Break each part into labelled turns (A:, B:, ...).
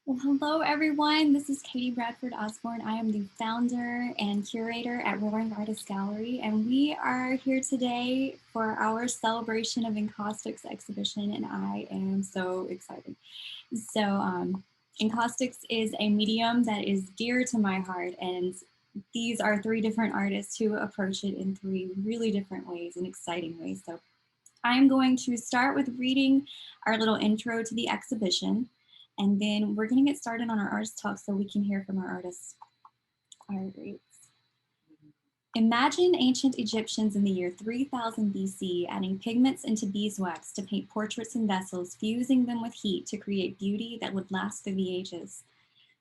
A: Well, hello everyone. This is Katie Bradford Osborne. I am the founder and curator at Roaring Artist Gallery, and we are here today for our celebration of Encaustics exhibition, and I am so excited. Encaustics is a medium that is dear to my heart, and these are three different artists who approach it in three really different ways and exciting ways. So I'm going to start with reading our little intro to the exhibition, and then we're going to get started on our artist talk so we can hear from our artists. All right. Imagine ancient Egyptians in the year 3000 BC adding pigments into beeswax to paint portraits and vessels, fusing them with heat to create beauty that would last through the ages.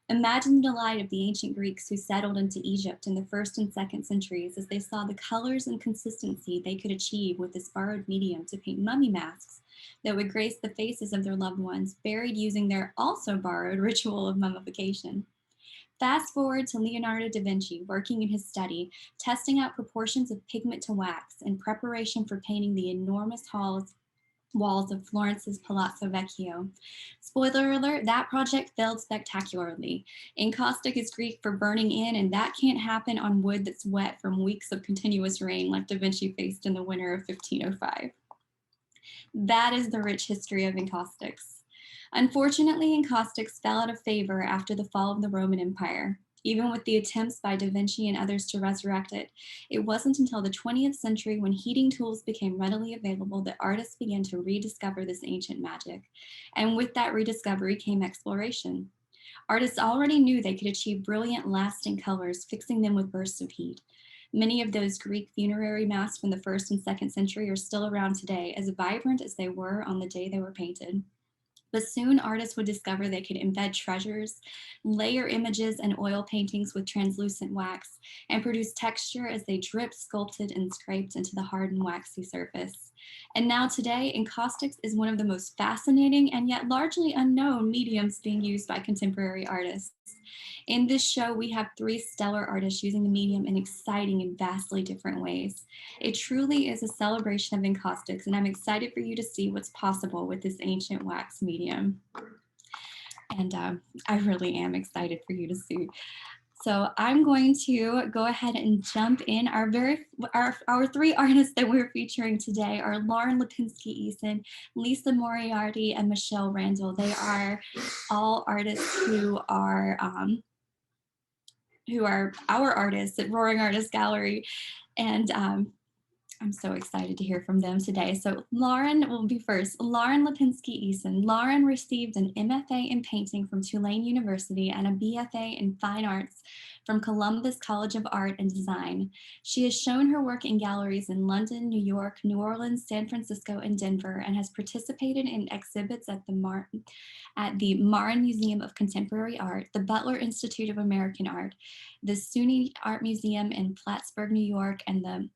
A: Imagine the delight of the ancient Greeks who settled into Egypt in the 1st and 2nd centuries as they saw the colors and consistency they could achieve with this borrowed medium to paint mummy masks that would grace the faces of their loved ones, buried using their also borrowed ritual of mummification. Fast forward to Leonardo da Vinci working in his study, testing out proportions of pigment to wax in preparation for painting the enormous walls of Florence's Palazzo Vecchio. Spoiler alert, that project failed spectacularly. Encaustic is Greek for burning in, and that can't happen on wood that's wet from weeks of continuous rain like Da Vinci faced in the winter of 1505. That is the rich history of encaustics. Unfortunately, encaustics fell out of favor after the fall of the Roman Empire. Even with the attempts by Da Vinci and others to resurrect it, it wasn't until the 20th century when heating tools became readily available that artists began to rediscover this ancient magic. And with that rediscovery came exploration. Artists already knew they could achieve brilliant, lasting colors, fixing them with bursts of heat. Many of those Greek funerary masks from the 1st and 2nd century are still around today, as vibrant as they were on the day they were painted. But soon artists would discover they could embed treasures, layer images and oil paintings with translucent wax, and produce texture as they dripped, sculpted, and scraped into the hardened waxy surface. And now today, encaustics is one of the most fascinating and yet largely unknown mediums being used by contemporary artists. In this show, we have three stellar artists using the medium in exciting and vastly different ways. It truly is a celebration of encaustics, and I'm excited for you to see what's possible with this ancient wax medium. And I really am excited for you to see. So I'm going to go ahead and jump in. Our three artists that we're featuring today are Lauren Lipinski Eisen, Lisa Moriarty, and Michele Randall. They are all artists who are our artists at Roaring Artist Gallery. And I'm so excited to hear from them today. So Lauren will be first. Lauren Lipinski Eisen. Lauren received an MFA in painting from Tulane University and a BFA in fine arts from Columbus College of Art and Design. She has shown her work in galleries in London, New York, New Orleans, San Francisco, and Denver, and has participated in exhibits at the Marne Museum of Contemporary Art, the Butler Institute of American Art, the SUNY Art Museum in Plattsburgh, New York, and the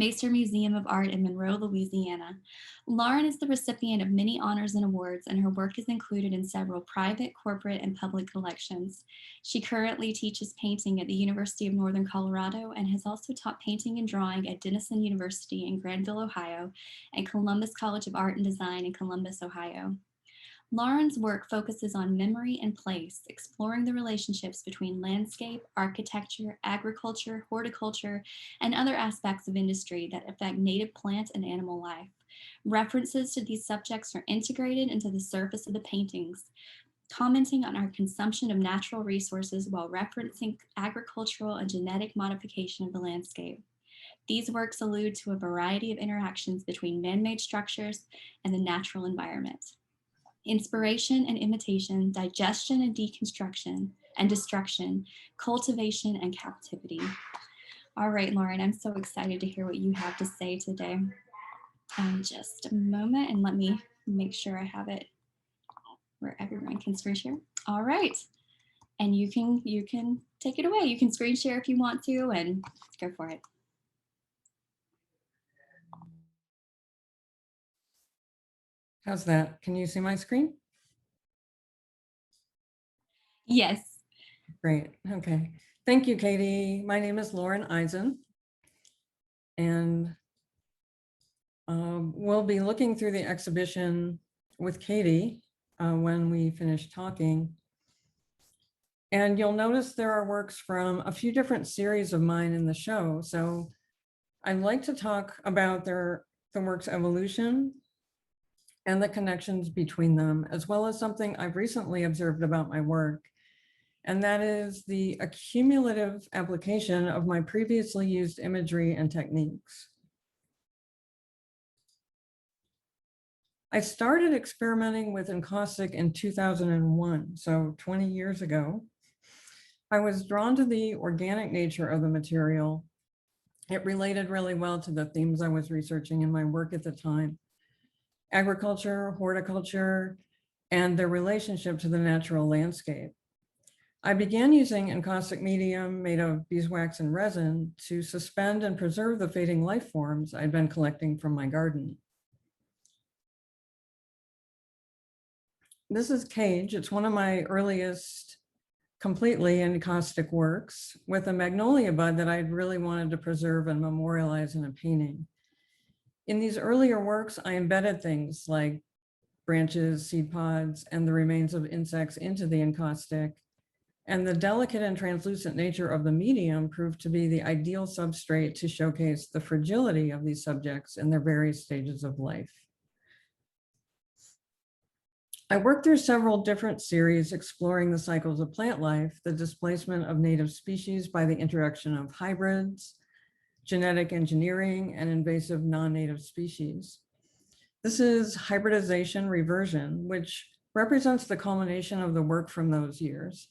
A: Macer Museum of Art in Monroe, Louisiana. Lauren is the recipient of many honors and awards, and her work is included in several private, corporate, and public collections. She currently teaches painting at the University of Northern Colorado and has also taught painting and drawing at Denison University in Granville, Ohio, and Columbus College of Art and Design in Columbus, Ohio. Lauren's work focuses on memory and place, exploring the relationships between landscape, architecture, agriculture, horticulture, and other aspects of industry that affect native plant and animal life. References to these subjects are integrated into the surface of the paintings, commenting on our consumption of natural resources while referencing agricultural and genetic modification of the landscape. These works allude to a variety of interactions between man-made structures and the natural environment. Inspiration and imitation, digestion and deconstruction, and destruction, cultivation and captivity. All right, Lauren, I'm so excited to hear what you have to say today. Just a moment, and let me make sure I have it where everyone can screen share. All right, and you can take it away. You can screen share if you want to, and go for it.
B: How's that? Can you see my screen?
A: Yes.
B: Great. Okay. Thank you, Katie. My name is Lauren Eisen, and we'll be looking through the exhibition with Katie when we finish talking. And you'll notice there are works from a few different series of mine in the show. So I'd like to talk about the work's evolution and the connections between them, as well as something I've recently observed about my work. And that is the accumulative application of my previously used imagery and techniques. I started experimenting with encaustic in 2001, so 20 years ago. I was drawn to the organic nature of the material. It related really well to the themes I was researching in my work at the time: agriculture, horticulture, and their relationship to the natural landscape. I began using encaustic medium made of beeswax and resin to suspend and preserve the fading life forms I'd been collecting from my garden. This is Cage. It's one of my earliest completely encaustic works, with a magnolia bud that I'd really wanted to preserve and memorialize in a painting. In these earlier works, I embedded things like branches, seed pods, and the remains of insects into the encaustic. And the delicate and translucent nature of the medium proved to be the ideal substrate to showcase the fragility of these subjects in their various stages of life. I worked through several different series exploring the cycles of plant life, the displacement of native species by the introduction of hybrids, genetic engineering, and invasive non-native species. This is hybridization reversion, which represents the culmination of the work from those years.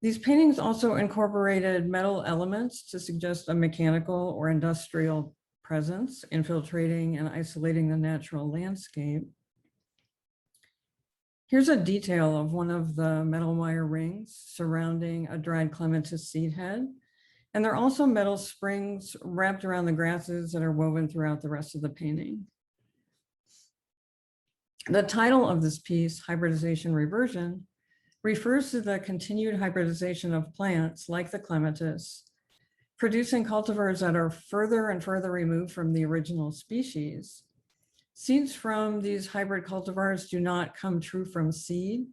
B: These paintings also incorporated metal elements to suggest a mechanical or industrial presence, infiltrating and isolating the natural landscape. Here's a detail of one of the metal wire rings surrounding a dried clematis seed head. And there are also metal springs wrapped around the grasses that are woven throughout the rest of the painting. The title of this piece, Hybridization Reversion, refers to the continued hybridization of plants like the clematis, producing cultivars that are further and further removed from the original species. Seeds from these hybrid cultivars do not come true from seed,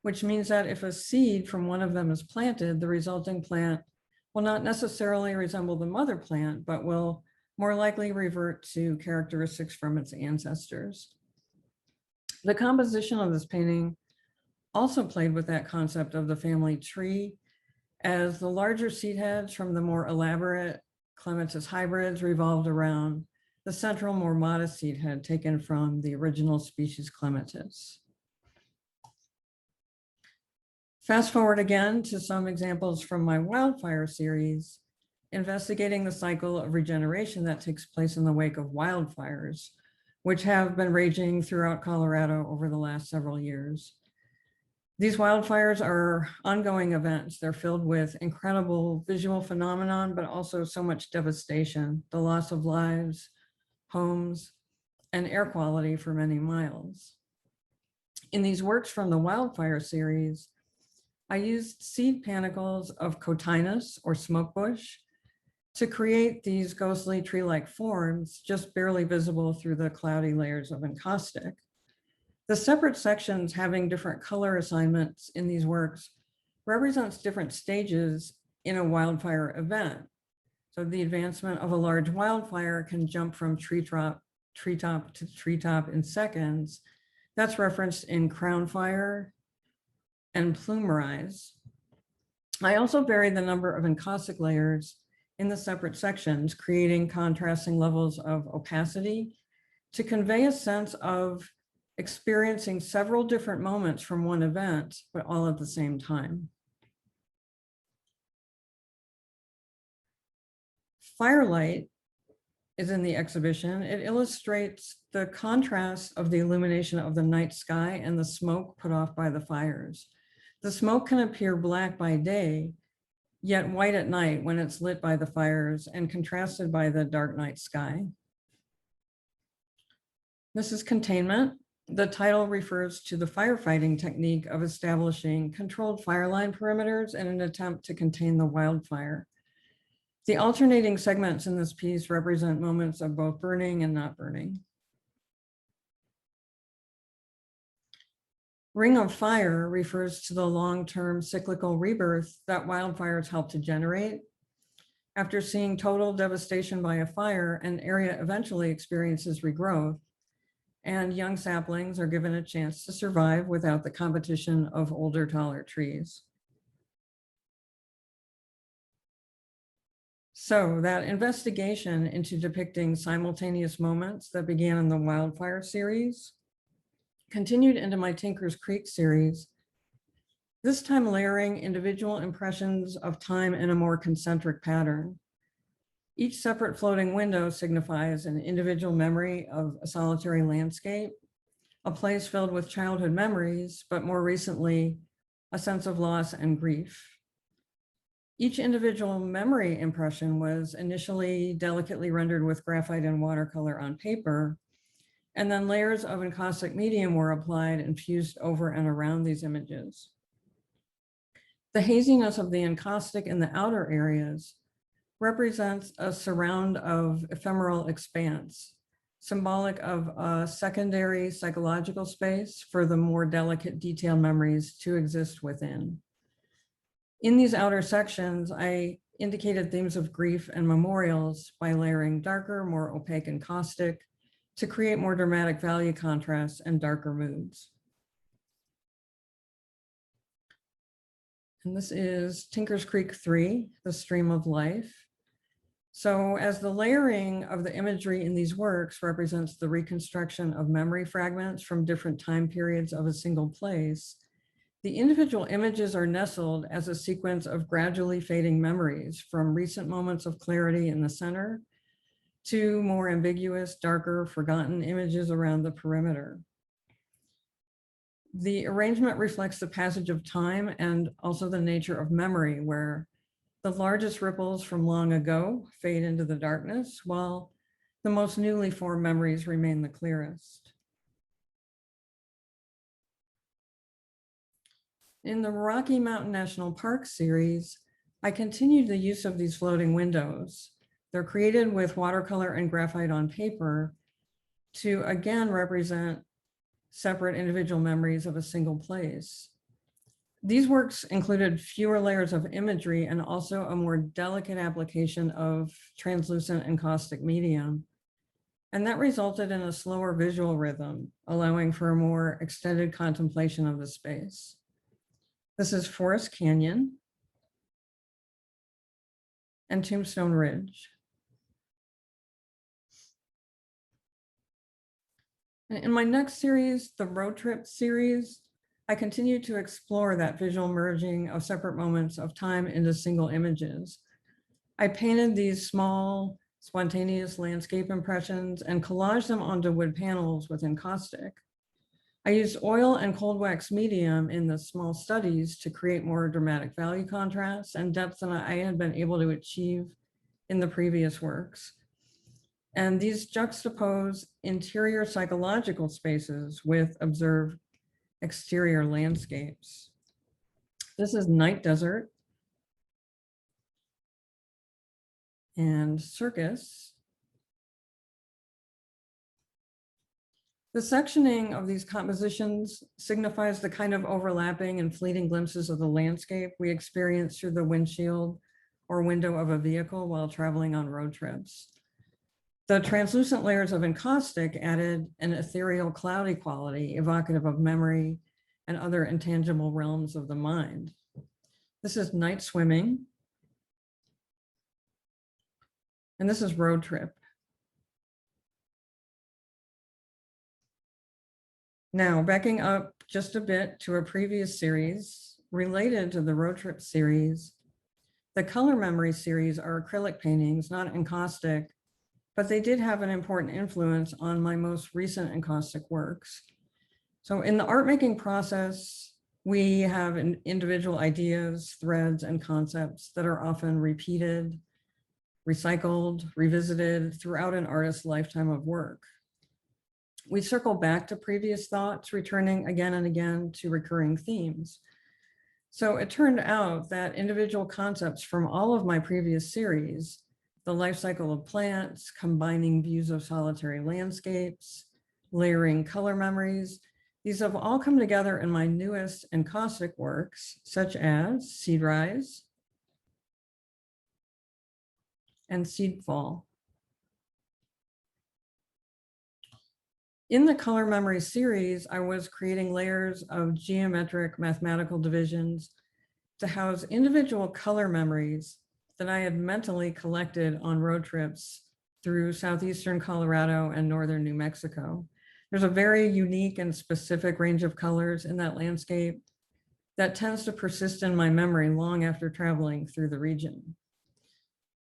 B: which means that if a seed from one of them is planted, the resulting plant will not necessarily resemble the mother plant, but will more likely revert to characteristics from its ancestors. The composition of this painting also played with that concept of the family tree, as the larger seed heads from the more elaborate clematis hybrids revolved around the central, more modest seed head taken from the original species clematis. Fast forward again to some examples from my wildfire series, investigating the cycle of regeneration that takes place in the wake of wildfires, which have been raging throughout Colorado over the last several years. These wildfires are ongoing events. They're filled with incredible visual phenomenon, but also so much devastation, the loss of lives, homes, and air quality for many miles. In these works from the wildfire series, I used seed panicles of cotinus or smokebush to create these ghostly tree-like forms just barely visible through the cloudy layers of encaustic. The separate sections having different color assignments in these works represents different stages in a wildfire event. So the advancement of a large wildfire can jump from treetop to treetop in seconds. That's referenced in crown fire and plume rise. I also varied the number of encaustic layers in the separate sections, creating contrasting levels of opacity to convey a sense of experiencing several different moments from one event, but all at the same time. Firelight is in the exhibition. It illustrates the contrast of the illumination of the night sky and the smoke put off by the fires. The smoke can appear black by day, yet white at night when it's lit by the fires and contrasted by the dark night sky. This is containment. The title refers to the firefighting technique of establishing controlled fire line perimeters in an attempt to contain the wildfire. The alternating segments in this piece represent moments of both burning and not burning. Ring of Fire refers to the long-term cyclical rebirth that wildfires help to generate. After seeing total devastation by a fire, an area eventually experiences regrowth, and young saplings are given a chance to survive without the competition of older, taller trees. So that investigation into depicting simultaneous moments that began in the Wildfire series continued into my Tinker's Creek series, this time layering individual impressions of time in a more concentric pattern. Each separate floating window signifies an individual memory of a solitary landscape, a place filled with childhood memories, but more recently, a sense of loss and grief. Each individual memory impression was initially delicately rendered with graphite and watercolor on paper, and then layers of encaustic medium were applied and fused over and around these images. The haziness of the encaustic in the outer areas represents a surround of ephemeral expanse, symbolic of a secondary psychological space for the more delicate detailed memories to exist within. In these outer sections, I indicated themes of grief and memorials by layering darker, more opaque encaustic to create more dramatic value contrasts and darker moods. And this is Tinker's Creek 3, The Stream of Life. So as the layering of the imagery in these works represents the reconstruction of memory fragments from different time periods of a single place, the individual images are nestled as a sequence of gradually fading memories from recent moments of clarity in the center to more ambiguous, darker, forgotten images around the perimeter. The arrangement reflects the passage of time and also the nature of memory, where the largest ripples from long ago fade into the darkness, while the most newly formed memories remain the clearest. In the Rocky Mountain National Park series, I continued the use of these floating windows. They're created with watercolor and graphite on paper to again represent separate individual memories of a single place. These works included fewer layers of imagery and also a more delicate application of translucent encaustic medium. And that resulted in a slower visual rhythm, allowing for a more extended contemplation of the space. This is Forest Canyon and Tombstone Ridge. In my next series, the Road Trip series, I continue to explore that visual merging of separate moments of time into single images. I painted these small, spontaneous landscape impressions and collaged them onto wood panels with encaustic. I used oil and cold wax medium in the small studies to create more dramatic value contrasts and depth than I had been able to achieve in the previous works. And these juxtapose interior psychological spaces with observed exterior landscapes. This is Night Desert and Circus. The sectioning of these compositions signifies the kind of overlapping and fleeting glimpses of the landscape we experience through the windshield or window of a vehicle while traveling on road trips. The translucent layers of encaustic added an ethereal, cloudy quality evocative of memory and other intangible realms of the mind. This is Night Swimming. And this is Road Trip. Now, backing up just a bit to a previous series related to the Road Trip series, the Color Memory series are acrylic paintings, not encaustic, but they did have an important influence on my most recent encaustic works. So in the art making process, we have individual ideas, threads, and concepts that are often repeated, recycled, revisited throughout an artist's lifetime of work. We circle back to previous thoughts, returning again and again to recurring themes. So it turned out that individual concepts from all of my previous series, the life cycle of plants, combining views of solitary landscapes, layering color memories, These have all come together in my newest encaustic works, such as Seed Rise and Seed Fall. In the Color Memory series, I was creating layers of geometric mathematical divisions to house individual color memories that I had mentally collected on road trips through southeastern Colorado and northern New Mexico. There's a very unique and specific range of colors in that landscape that tends to persist in my memory long after traveling through the region.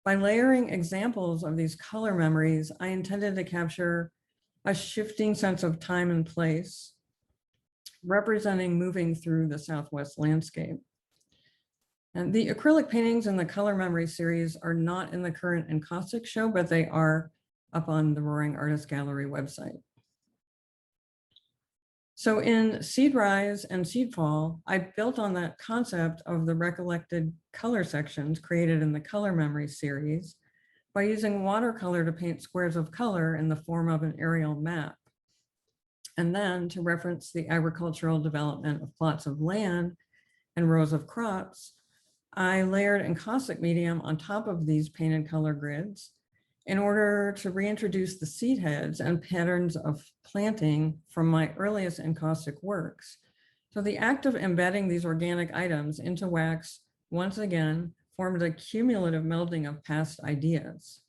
B: By layering examples of these color memories, I intended to capture a shifting sense of time and place, representing moving through the Southwest landscape. And the acrylic paintings in the Color Memory series are not in the current Encaustic show, but they are up on the Roaring Artist Gallery website. So in Seed Rise and Seed Fall, I built on that concept of the recollected color sections created in the Color Memory series by using watercolor to paint squares of color in the form of an aerial map. And then to reference the agricultural development of plots of land and rows of crops, I layered encaustic medium on top of these painted color grids in order to reintroduce the seed heads and patterns of planting from my earliest encaustic works. So the act of embedding these organic items into wax once again formed a cumulative melding of past ideas.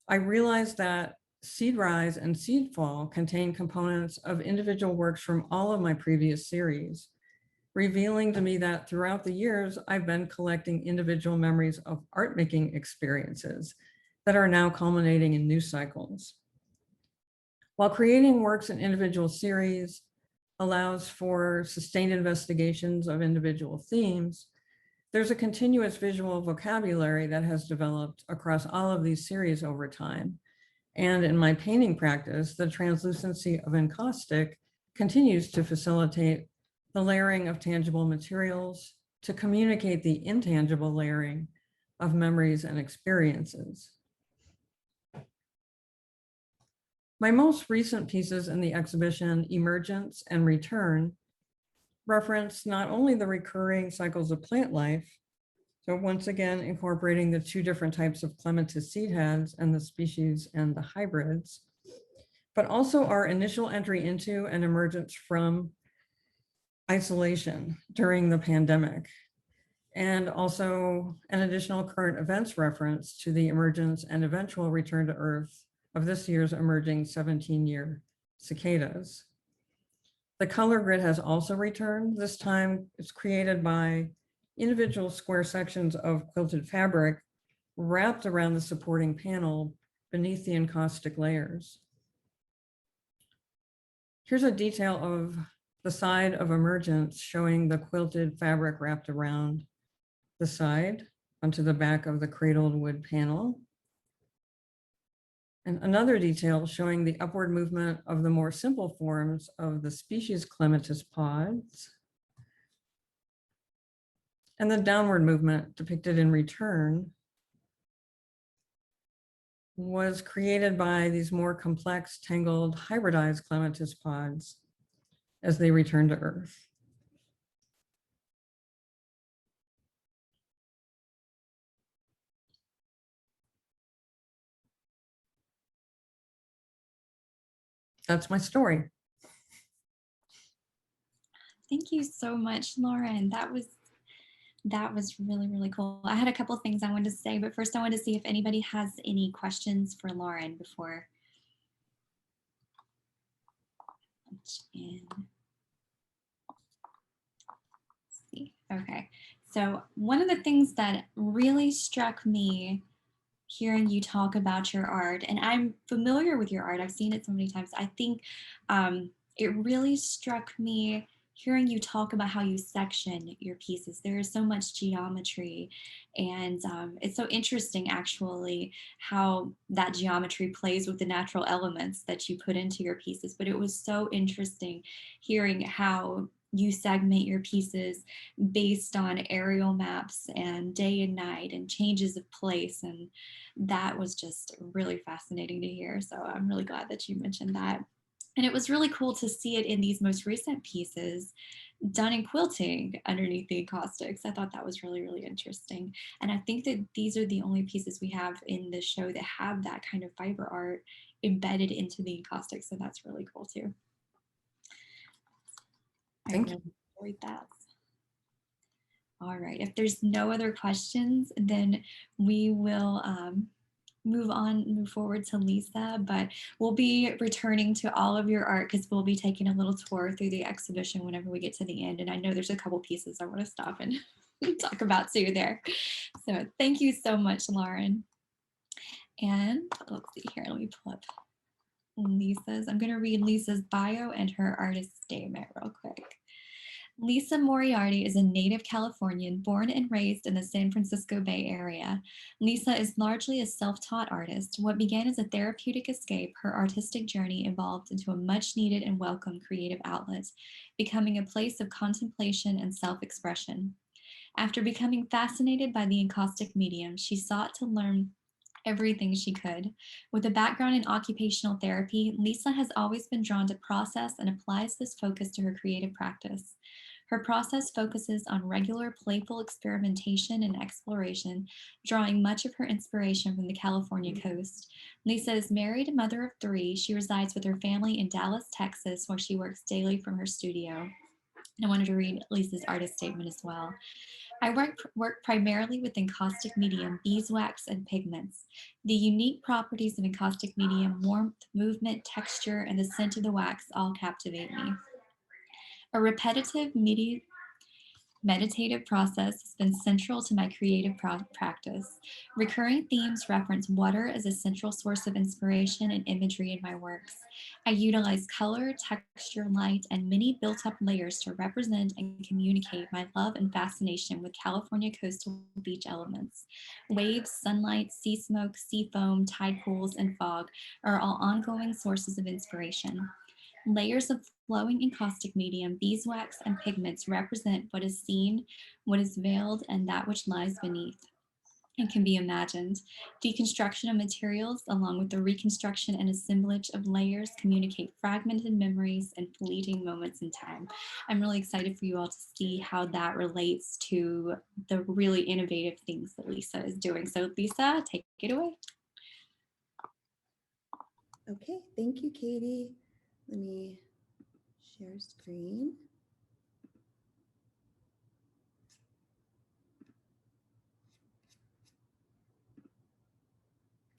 B: I realized that Seed Rise and Seed Fall contain components of individual works from all of my previous series, revealing to me that throughout the years, I've been collecting individual memories of art making experiences that are now culminating in new cycles. While creating works in individual series allows for sustained investigations of individual themes, there's a continuous visual vocabulary that has developed across all of these series over time. And in my painting practice, the translucency of encaustic continues to facilitate the layering of tangible materials to communicate the intangible layering of memories and experiences. My most recent pieces in the exhibition, Emergence and Return, reference not only the recurring cycles of plant life, so once again, incorporating the two different types of clematis seed heads and the species and the hybrids, but also our initial entry into and emergence from isolation during the pandemic, and also an additional current events reference to the emergence and eventual return to Earth of this year's emerging 17-year cicadas. The color grid has also returned. This time it's created by individual square sections of quilted fabric wrapped around the supporting panel beneath the encaustic layers. Here's a detail of the side of emergence showing the quilted fabric wrapped around the side onto the back of the cradled wood panel. And another detail showing the upward movement of the more simple forms of the species clematis pods, and the downward movement depicted in return was created by these more complex, tangled, hybridized clematis pods as they return to Earth. That's my story.
A: Thank you so much, Lauren. That was really, really cool. I had a couple of things I wanted to say, but first I wanted to see if anybody has any questions for Lauren before. Okay, so one of the things that really struck me hearing you talk about your art, and I'm familiar with your art, I've seen it so many times. I think it really struck me hearing you talk about how you section your pieces. There is so much geometry, and it's so interesting actually how that geometry plays with the natural elements that you put into your pieces. But it was so interesting hearing how you segment your pieces based on aerial maps and day and night and changes of place, and that was just really fascinating to hear. So I'm really glad that you mentioned that. And it was really cool to see it in these most recent pieces done in quilting underneath the encaustics. I thought that was really, really interesting. And I think that these are the only pieces we have in the show that have that kind of fiber art embedded into the encaustics. So that's really cool too. I really enjoyed that. All right, if there's no other questions, then we will move forward to Lisa, but we'll be returning to all of your art because we'll be taking a little tour through the exhibition whenever we get to the end. And I know there's a couple pieces I want to stop and talk about too there. So thank you so much, Lauren. And let's see here, let me pull up Lisa's. I'm going to read Lisa's bio and her artist statement real quick. Lisa Moriarty is a native Californian born and raised in the San Francisco Bay Area. Lisa is largely a self-taught artist. What began as a therapeutic escape, her artistic journey evolved into a much-needed and welcome creative outlet, becoming a place of contemplation and self-expression. After becoming fascinated by the encaustic medium, she sought to learn everything she could. With a background in occupational therapy, Lisa has always been drawn to process and applies this focus to her creative practice. Her process focuses on regular, playful experimentation and exploration, drawing much of her inspiration from the California coast. Lisa is married, a mother of 3. She resides with her family in Dallas, Texas, where she works daily from her studio. And I wanted to read Lisa's artist statement as well. I work primarily with encaustic medium, beeswax, and pigments. The unique properties of encaustic medium, warmth, movement, texture, and the scent of the wax all captivate me. A repetitive meditative process has been central to my creative practice. Recurring themes reference water as a central source of inspiration and imagery in my works. I utilize color, texture, light, and many built-up layers to represent and communicate my love and fascination with California coastal beach elements. Waves, sunlight, sea smoke, sea foam, tide pools, and fog are all ongoing sources of inspiration. Layers of flowing encaustic medium, beeswax, and pigments represent what is seen, what is veiled, and that which lies beneath and can be imagined. Deconstruction of materials, along with the reconstruction and assemblage of layers, communicate fragmented memories and fleeting moments in time. I'm really excited for you all to see how that relates to the really innovative things that Lisa is doing. So Lisa, take it away.
C: Okay, thank you, Katie. Let me share screen.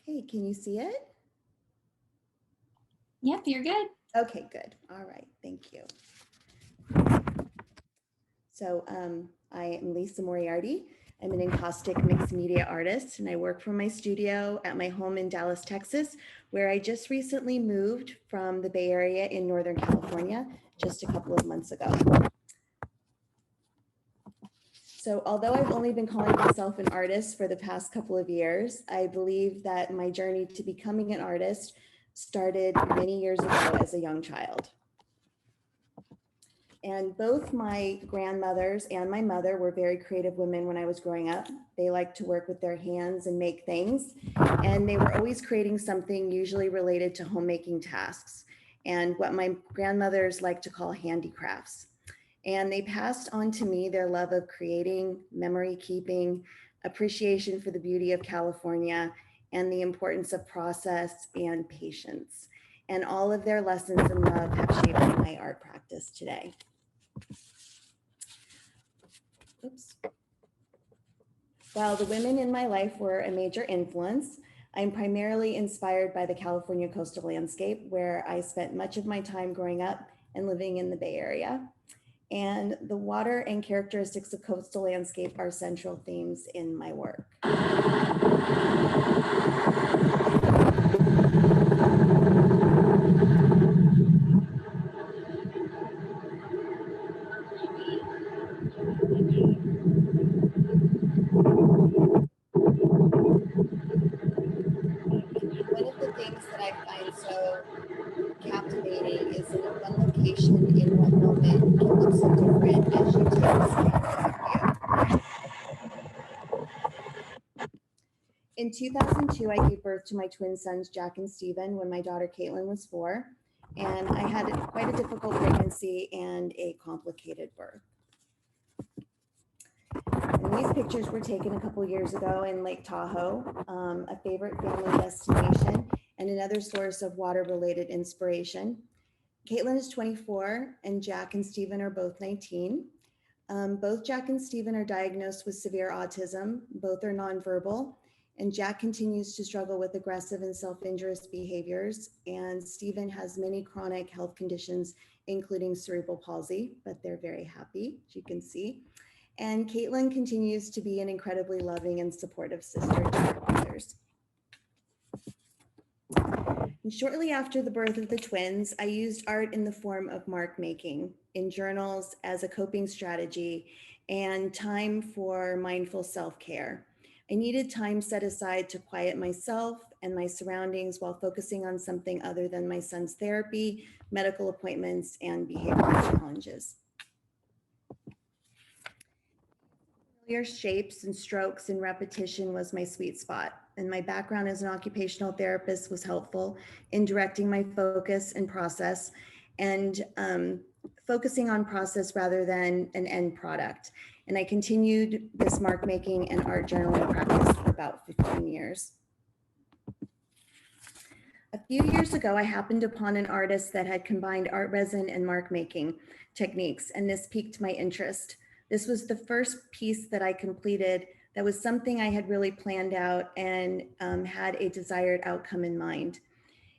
C: Okay, can you see it?
A: Yep, you're good.
C: Okay, good. All right, thank you. So I am Lisa Moriarty. I'm an encaustic mixed media artist, and I work from my studio at my home in Dallas, Texas, where I just recently moved from the Bay Area in Northern California just a couple of months ago. So although I've only been calling myself an artist for the past couple of years, I believe that my journey to becoming an artist started many years ago as a young child. And both my grandmothers and my mother were very creative women when I was growing up. They liked to work with their hands and make things. And they were always creating something usually related to homemaking tasks and what my grandmothers like to call handicrafts. And they passed on to me their love of creating, memory keeping, appreciation for the beauty of California, and the importance of process and patience. And all of their lessons and love have shaped my art practice today. Oops. While the women in my life were a major influence, I'm primarily inspired by the California coastal landscape, where I spent much of my time growing up and living in the Bay Area. And the water and characteristics of coastal landscape are central themes in my work. One of the things that I find so captivating is that in one location, in one moment, can look so different as you take a step back view. In 2002, I gave birth to my twin sons, Jack and Stephen, when my daughter Caitlin was 4. And I had quite a difficult pregnancy and a complicated birth. And these pictures were taken a couple years ago in Lake Tahoe, a favorite family destination and another source of water-related inspiration. Caitlin is 24 and Jack and Stephen are both 19. Both Jack and Stephen are diagnosed with severe autism. Both are nonverbal, and Jack continues to struggle with aggressive and self-injurious behaviors. And Stephen has many chronic health conditions, including cerebral palsy, but they're very happy, as you can see. And Caitlin continues to be an incredibly loving and supportive sister to her brothers. And shortly after the birth of the twins, I used art in the form of mark making in journals as a coping strategy and time for mindful self-care. I needed time set aside to quiet myself and my surroundings while focusing on something other than my son's therapy, medical appointments, and behavioral challenges. Familiar shapes and strokes and repetition was my sweet spot, and my background as an occupational therapist was helpful in directing my focus and process, and focusing on process rather than an end product. And I continued this mark making and art journaling practice for about 15 years. A few years ago, I happened upon an artist that had combined art resin and mark making techniques, and this piqued my interest. This was the first piece that I completed that was something I had really planned out and had a desired outcome in mind.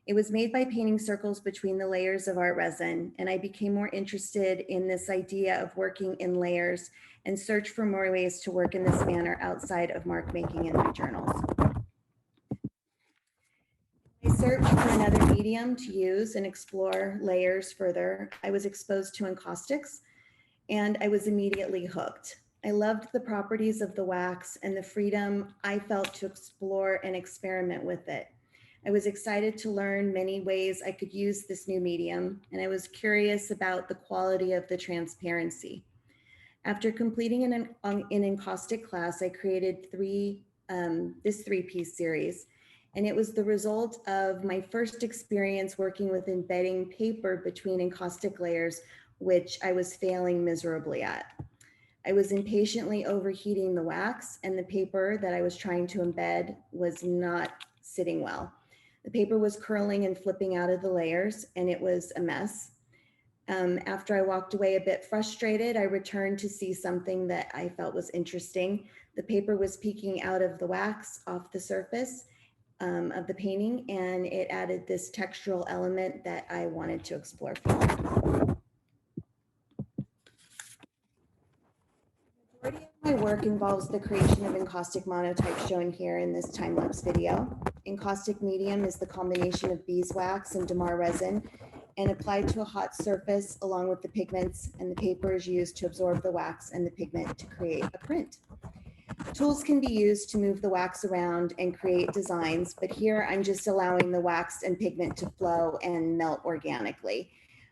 C: It was made by painting circles between the layers of art resin, and I became more interested in this idea of working in layers and searched for more ways to work in this manner outside of mark making in my journals. I searched for another medium to use and explore layers further. I was exposed to Encaustics, and I was immediately hooked. I loved the properties of the wax and the freedom I felt to explore and experiment with it. I was excited to learn many ways I could use this new medium, and I was curious about the quality of the transparency. After completing an encaustic class, I created this three-piece series, and it was the result of my first experience working with embedding paper between encaustic layers, which I was failing miserably at. I was impatiently overheating the wax, and the paper that I was trying to embed was not sitting well. The paper was curling and flipping out of the layers, and it was a mess. After I walked away a bit frustrated, I returned to see something that I felt was interesting. The paper was peeking out of the wax off the surface of the painting, and it added this textural element that I wanted to explore further. The majority of my work involves the creation of encaustic monotypes shown here in this time-lapse video. Encaustic medium is the combination of beeswax and damar resin and applied to a hot surface along with the pigments, and the paper is used to absorb the wax and the pigment to create a print. Tools can be used to move the wax around and create designs, but here I'm just allowing the wax and pigment to flow and melt organically.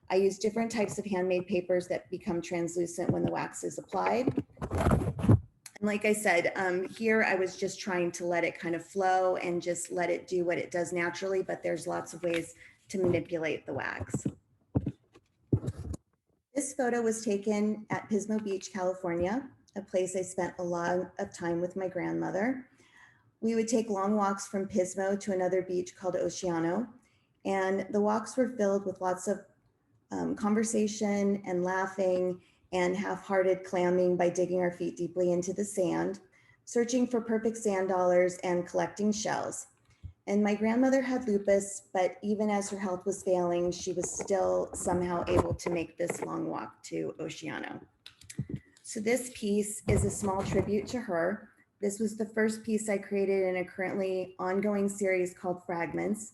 C: I use different types of handmade papers that become translucent when the wax is applied. And like I said, here I was just trying to let it kind of flow and just let it do what it does naturally, but there's lots of ways to manipulate the wax. This photo was taken at Pismo Beach, California, a place I spent a lot of time with my grandmother. We would take long walks from Pismo to another beach called Oceano, and the walks were filled with lots of conversation and laughing and half-hearted clamming by digging our feet deeply into the sand, searching for perfect sand dollars and collecting shells. And my grandmother had lupus, but even as her health was failing, she was still somehow able to make this long walk to Oceano. So this piece is a small tribute to her. This was the first piece I created in a currently ongoing series called Fragments,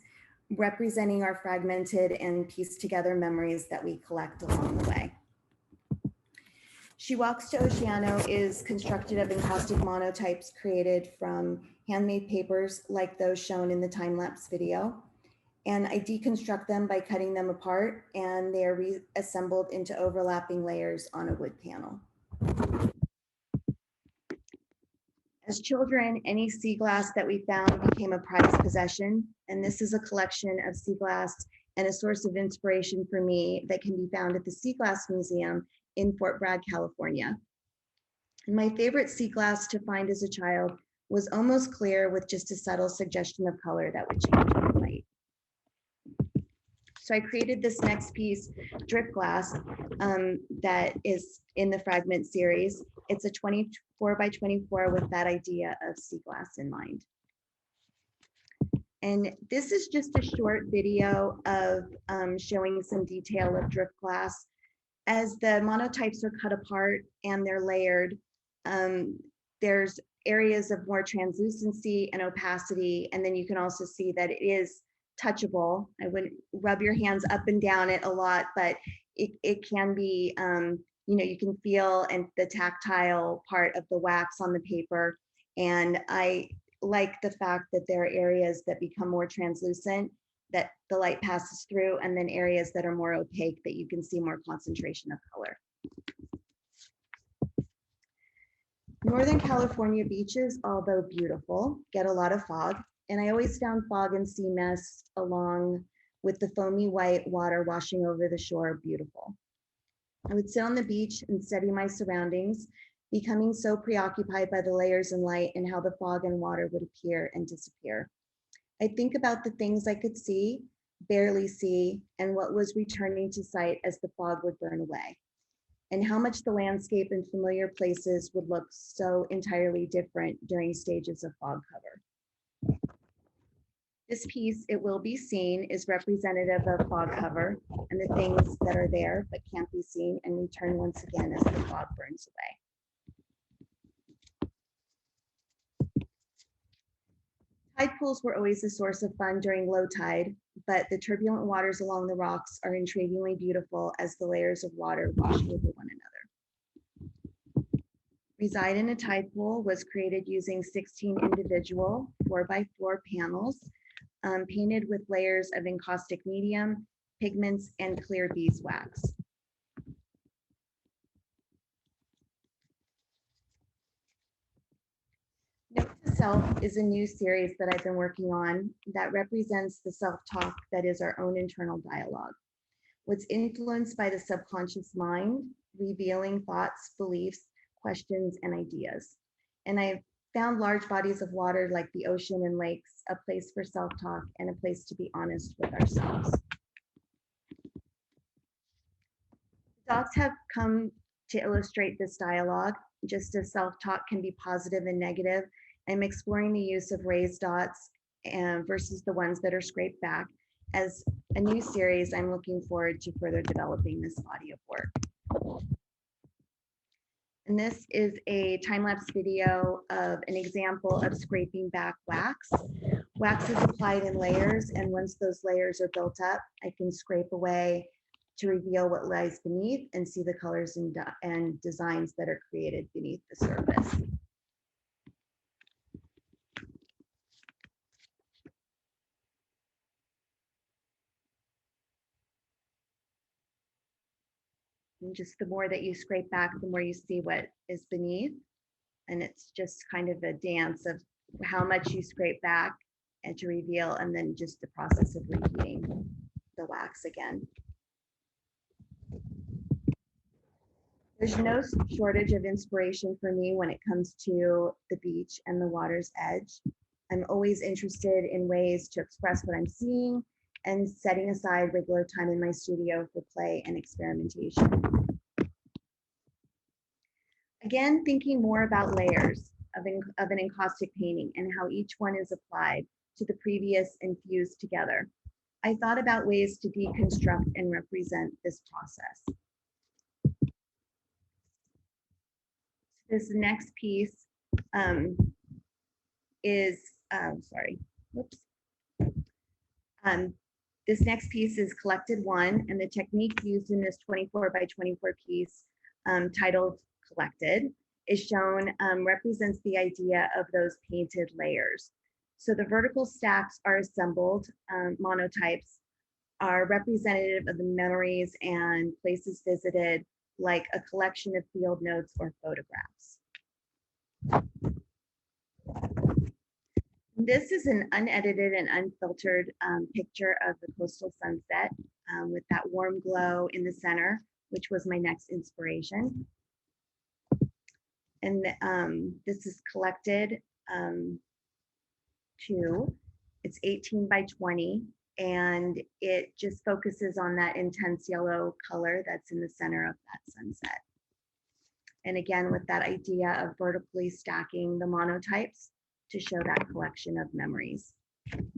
C: representing our fragmented and pieced together memories that we collect along the way. She Walks to Oceano is constructed of encaustic monotypes created from handmade papers like those shown in the time-lapse video. And I deconstruct them by cutting them apart, and they are reassembled into overlapping layers on a wood panel. As children, any sea glass that we found became a prized possession, and this is a collection of sea glass and a source of inspiration for me that can be found at the Sea Glass Museum in Fort Bragg, California. And my favorite sea glass to find as a child was almost clear with just a subtle suggestion of color that would change with light. So I created this next piece, drip glass, that is in the fragment series. It's a 24 by 24 with that idea of sea glass in mind. And this is just a short video of showing some detail of drip glass. As the monotypes are cut apart and they're layered, there's areas of more translucency and opacity. And then you can also see that it is touchable. I wouldn't rub your hands up and down it a lot, but it can be, you can feel and the tactile part of the wax on the paper. And I like the fact that there are areas that become more translucent that the light passes through, and then areas that are more opaque that you can see more concentration of color. Northern California beaches, although beautiful, get a lot of fog, and I always found fog and sea mist along with the foamy white water washing over the shore beautiful. I would sit on the beach and study my surroundings, becoming so preoccupied by the layers and light and how the fog and water would appear and disappear. I think about the things I could see, barely see, and what was returning to sight as the fog would burn away, and how much the landscape and familiar places would look so entirely different during stages of fog cover. This piece, It Will Be Seen, is representative of fog cover and the things that are there but can't be seen and return once again as the fog burns away. Tide pools were always a source of fun during low tide, but the turbulent waters along the rocks are intriguingly beautiful as the layers of water wash over one another. Reside in a Tide Pool was created using 16 individual 4x4 panels, painted with layers of encaustic medium, pigments, and clear beeswax. Note to Self is a new series that I've been working on that represents the self-talk that is our own internal dialogue. What's influenced by the subconscious mind, revealing thoughts, beliefs, questions, and ideas. And I've found large bodies of water like the ocean and lakes, a place for self-talk and a place to be honest with ourselves. Dots have come to illustrate this dialogue. Just as self-talk can be positive and negative, I'm exploring the use of raised dots versus the ones that are scraped back. As a new series, I'm looking forward to further developing this body of work. And this is a time-lapse video of an example of scraping back wax. Wax is applied in layers, and once those layers are built up, I can scrape away to reveal what lies beneath and see the colors and designs that are created beneath the surface. And just the more that you scrape back, the more you see what is beneath. And it's just kind of a dance of how much you scrape back and to reveal, and then just the process of reheating the wax again. There's no shortage of inspiration for me when it comes to the beach and the water's edge. I'm always interested in ways to express what I'm seeing and setting aside regular time in my studio for play and experimentation. Again, thinking more about layers of an encaustic painting and how each one is applied to the previous and fused together. I thought about ways to deconstruct and represent this process. This next piece is, this next piece is Collected One, and the technique used in this 24 by 24 piece titled Collected is shown, represents the idea of those painted layers. So the vertical stacks are assembled, monotypes are representative of the memories and places visited, like a collection of field notes or photographs. This is an unedited and unfiltered picture of the coastal sunset with that warm glow in the center, which was my next inspiration. And this is collected too. It's 18 by 20, and it just focuses on that intense yellow color that's in the center of that sunset. And again, with that idea of vertically stacking the monotypes to show that collection of memories. And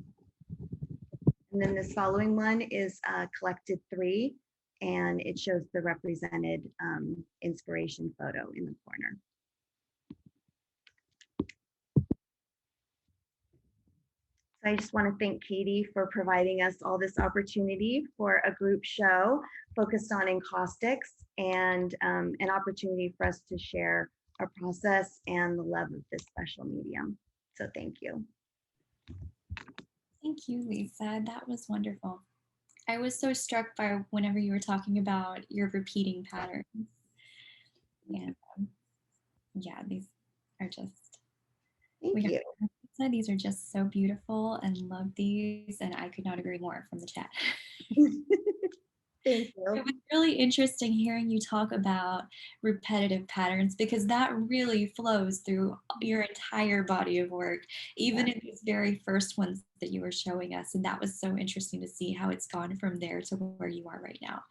C: then this following one is collected 3, and it shows the represented inspiration photo in the corner. So I just want to thank Katie for providing us all this opportunity for a group show focused on encaustics, and an opportunity for us to share our process and the love of this special medium. So thank you.
A: Thank you, Lisa. That was wonderful. I was so struck by whenever you were talking about your repeating patterns. And yeah, these are just,
C: Thank you.
A: these are just so beautiful, and love these, and I could not agree more from the chat.
C: Thank you.
A: It was really interesting hearing you talk about repetitive patterns, because that really flows through your entire body of work, even in these very first ones that you were showing us. And that was so interesting to see how it's gone from there to where you are right now.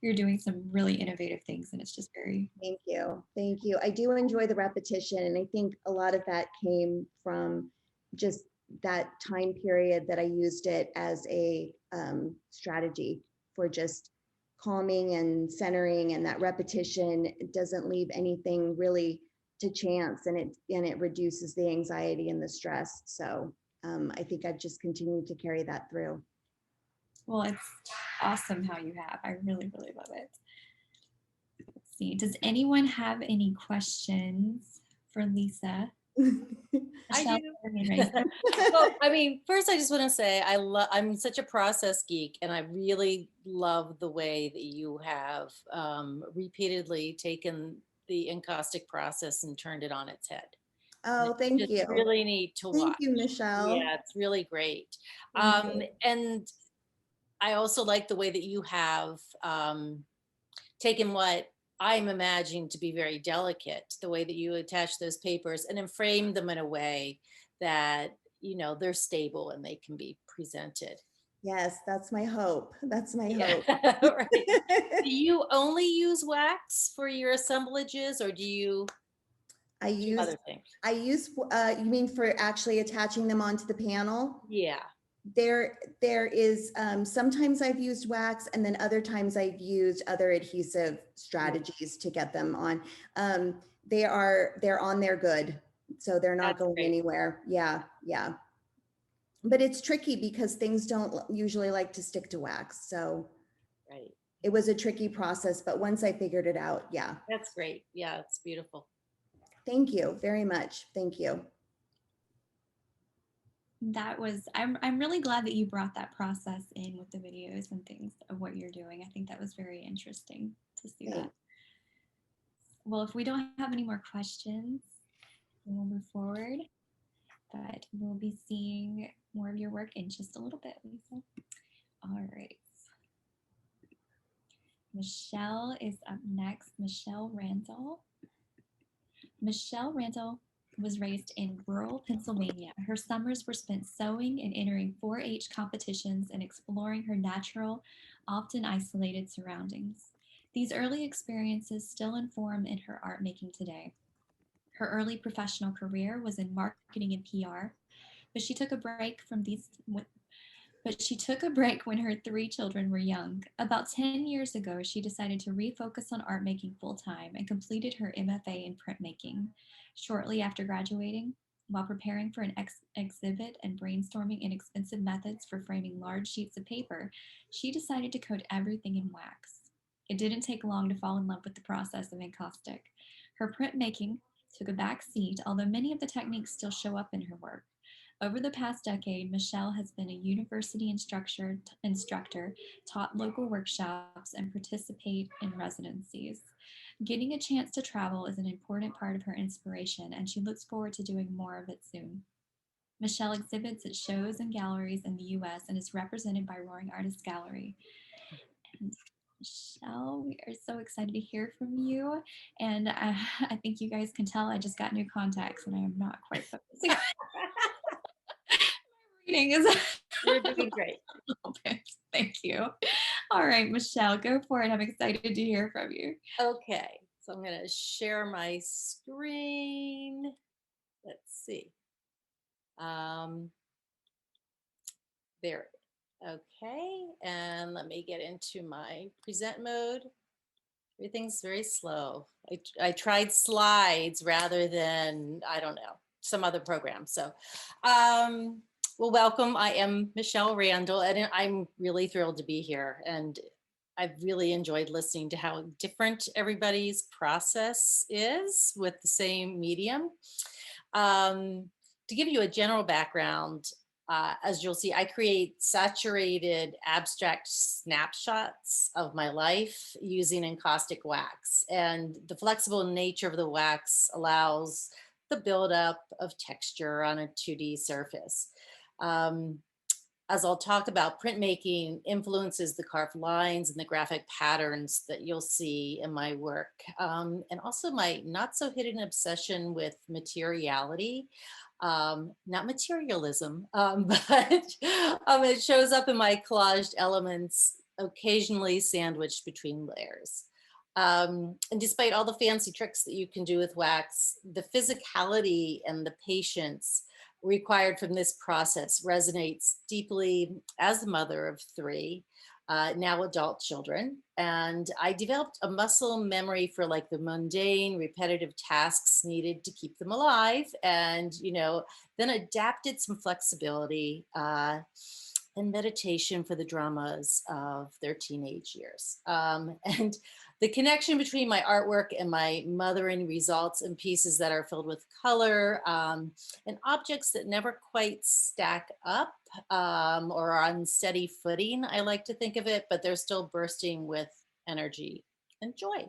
A: You're doing some really innovative things, and it's just very...
C: Thank you. Thank you. I do enjoy the repetition, and I think a lot of that came from just that time period that I used it as a strategy for just calming and centering, and that repetition doesn't leave anything really to chance, and it reduces the anxiety and the stress. So I think I've just continued to carry that through.
A: Well, it's awesome how you have. I really, really love it. Let's see. Does anyone have any questions for Lisa?
D: I do. Well, I mean, first I just want to say I'm such a process geek, and I really love the way that you have repeatedly taken the encaustic process and turned it on its head.
C: Oh, thank you.
D: It's really neat to watch.
C: Thank you, Michelle.
D: Yeah, it's really great.
C: You.
D: And I also like the way that you have taken what I'm imagining to be very delicate, the way that you attach those papers and then frame them in a way that, you know, they're stable and they can be presented.
C: Yes, that's my hope. That's my hope.
D: Right. Do you only use wax for your assemblages, or do you do other things?
C: I use, you mean for actually attaching them onto the panel?
D: Yeah.
C: There is, sometimes I've used wax, and then other times I've used other adhesive strategies to get them on. They're on there good. So they're not going anywhere. Yeah. Yeah. But it's tricky because things don't usually like to stick to wax. So it was a tricky process, but once I figured it out, yeah.
D: That's great. Yeah, it's beautiful.
C: Thank you very much. Thank you.
A: That was, I'm really glad that you brought that process in with the videos and things of what you're doing. I think that was very interesting to see that. Well, if we don't have any more questions, then we'll move forward, but we'll be seeing more of your work in just a little bit, Lisa. All right. Michele is up next. Michele Randall. Michele Randall was raised in rural Pennsylvania. Her summers were spent sewing and entering 4-H competitions and exploring her natural, often isolated surroundings. These early experiences still inform in her art making today. Her early professional career was in marketing and PR, but she took a break when her 3 children were young. About 10 years ago, she decided to refocus on art making full-time and completed her MFA in printmaking. Shortly after graduating, while preparing for an exhibit and brainstorming inexpensive methods for framing large sheets of paper, she decided to coat everything in wax. It didn't take long to fall in love with the process of encaustic. Her printmaking took a back seat, although many of the techniques still show up in her work. Over the past decade, Michele has been a university instructor, taught local workshops, and participate in residencies. Getting a chance to travel is an important part of her inspiration, and she looks forward to doing more of it soon. Michele exhibits at shows and galleries in the US and is represented by Roaring Artists Gallery. And Michele, we are so excited to hear from you. And I think you guys can tell I just got new contacts and I am not quite focusing. My reading is
D: You're doing great.
A: Thank you. All right, Michele, go for it. I'm excited to hear from you.
D: Okay, so I'm going to share my screen. Let's see. There. Okay, and let me get into my present mode. Everything's very slow. I tried slides rather than, I don't know, some other program. So, well, welcome. I am Michele Randall, and I'm really thrilled to be here. And I've really enjoyed listening to how different everybody's process is with the same medium. To give you a general background, as you'll see, I create saturated abstract snapshots of my life using encaustic wax. And the flexible nature of the wax allows the buildup of texture on a 2D surface. As I'll talk about, printmaking influences the carved lines and the graphic patterns that you'll see in my work. And also my not so hidden obsession with materiality. Not materialism, but it shows up in my collaged elements, occasionally sandwiched between layers. And despite all the fancy tricks that you can do with wax, the physicality and the patience required from this process resonates deeply as a mother of 3, now adult children. And I developed a muscle memory for like the mundane, repetitive tasks needed to keep them alive. And, then adapted some flexibility and meditation for the dramas of their teenage years. And the connection between my artwork and my mothering results in pieces that are filled with color and objects that never quite stack up or are on steady footing, I like to think of it, but they're still bursting with energy and joy.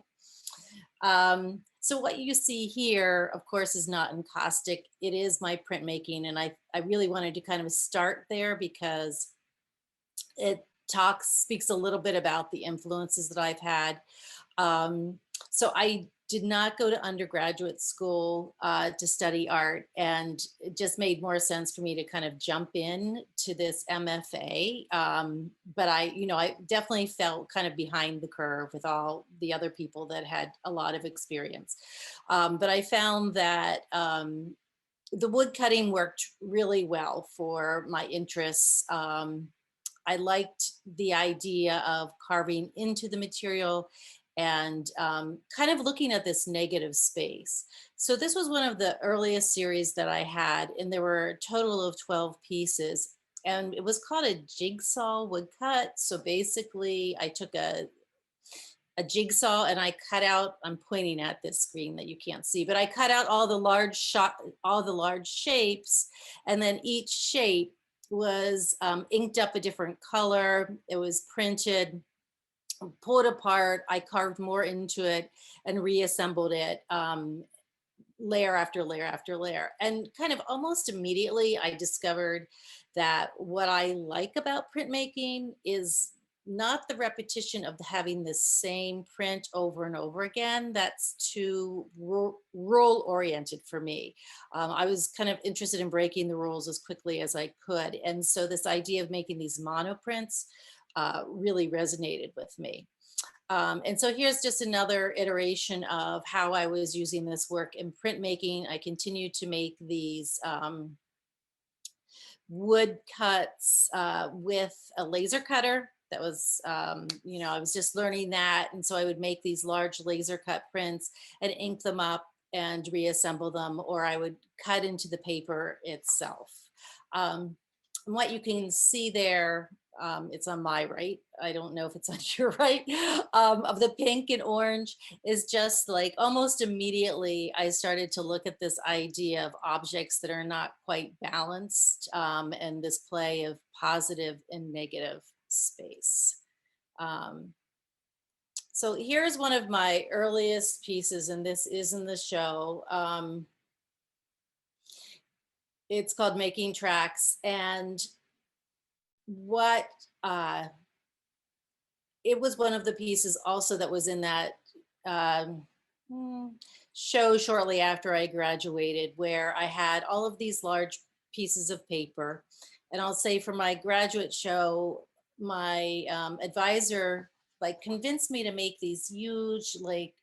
D: So what you see here, of course, is not encaustic. It is my printmaking. And I really wanted to kind of start there because it speaks a little bit about the influences that I've had. So I did not go to undergraduate school to study art, and it just made more sense for me to kind of jump in to this MFA. But I definitely felt kind of behind the curve with all the other people that had a lot of experience. But I found that the wood cutting worked really well for my interests. I liked the idea of carving into the material and kind of looking at this negative space. So this was one of the earliest series that I had, and there were a total of 12 pieces, and it was called a jigsaw woodcut. So basically I took a jigsaw and I cut out, I'm pointing at this screen that you can't see, but I cut out all the large shapes, and then each shape was inked up a different color. It was printed, pulled apart. I carved more into it and reassembled it layer after layer after layer. And kind of almost immediately, I discovered that what I like about printmaking is not the repetition of having the same print over and over again. That's too rule oriented for me. I was kind of interested in breaking the rules as quickly as I could. And so this idea of making these monoprints really resonated with me. And so here's just another iteration of how I was using this work in printmaking. I continued to make these wood cuts with a laser cutter. That was, I was just learning that. And so I would make these large laser cut prints and ink them up and reassemble them, or I would cut into the paper itself. And what you can see there, it's on my right, I don't know if it's on your right, of the pink and orange is just like almost immediately I started to look at this idea of objects that are not quite balanced and this play of positive and negative space. So here's one of my earliest pieces, and this is in the show. It's called Making Tracks. And what it was one of the pieces also that was in that um, hmm, show shortly after I graduated, where I had all of these large pieces of paper. And I'll say for my graduate show, my advisor like convinced me to make these huge, like,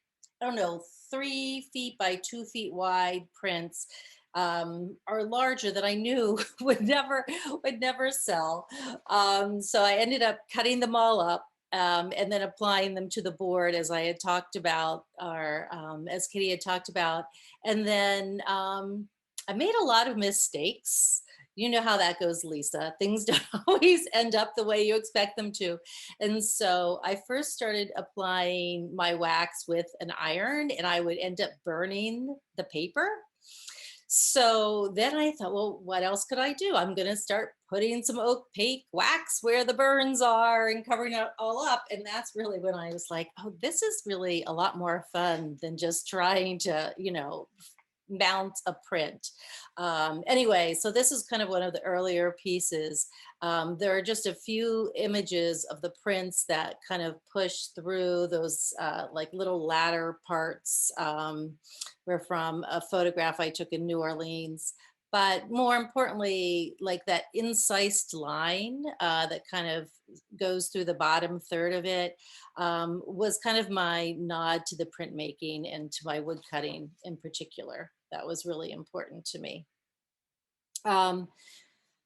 D: I don't know, 3 feet by 2 feet wide prints, or larger, that I knew would never sell. So I ended up cutting them all up, and then applying them to the board as I had talked about, or as Katie had talked about. And then I made a lot of mistakes. You know how that goes, Lisa. Things don't always end up the way you expect them to. And so I first started applying my wax with an iron, and I would end up burning the paper. So then I thought, well, what else could I do? I'm going to start putting some opaque wax where the burns are and covering it all up. And that's really when I was like, oh, this is really a lot more fun than just trying to, mount a print. Anyway, so this is kind of one of the earlier pieces. There are just a few images of the prints that kind of push through those like little ladder parts. Were from a photograph I took in New Orleans. But more importantly, like that incised line that kind of goes through the bottom third of it, was kind of my nod to the printmaking and to my wood cutting in particular. That was really important to me. I'm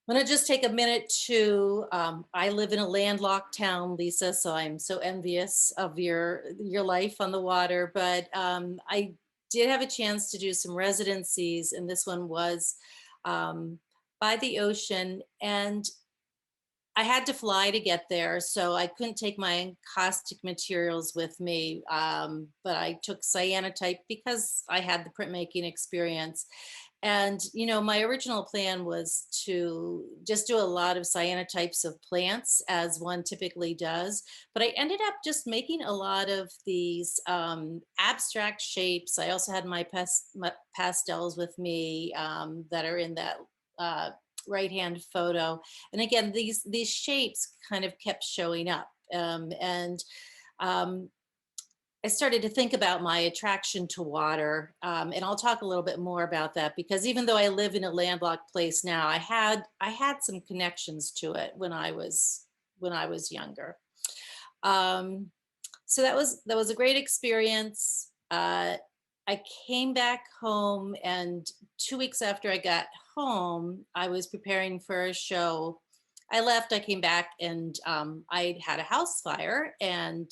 D: going to just take a minute to, I live in a landlocked town, Lisa, so I'm so envious of your life on the water. But I did have a chance to do some residencies, and this one was by the ocean. And I had to fly to get there, so I couldn't take my caustic materials with me. But I took cyanotype because I had the printmaking experience. And, my original plan was to just do a lot of cyanotypes of plants, as one typically does. But I ended up just making a lot of these abstract shapes. I also had my pastels with me, that are in that uh, right-hand photo. And again, these shapes kind of kept showing up. And um, I started to think about my attraction to water, and I'll talk a little bit more about that, because even though I live in a landlocked place now, I had some connections to it when I was younger. Um, so that was a great experience. I came back home, and 2 weeks after I got home, I was preparing for a show. I left, I came back, and I had a house fire. And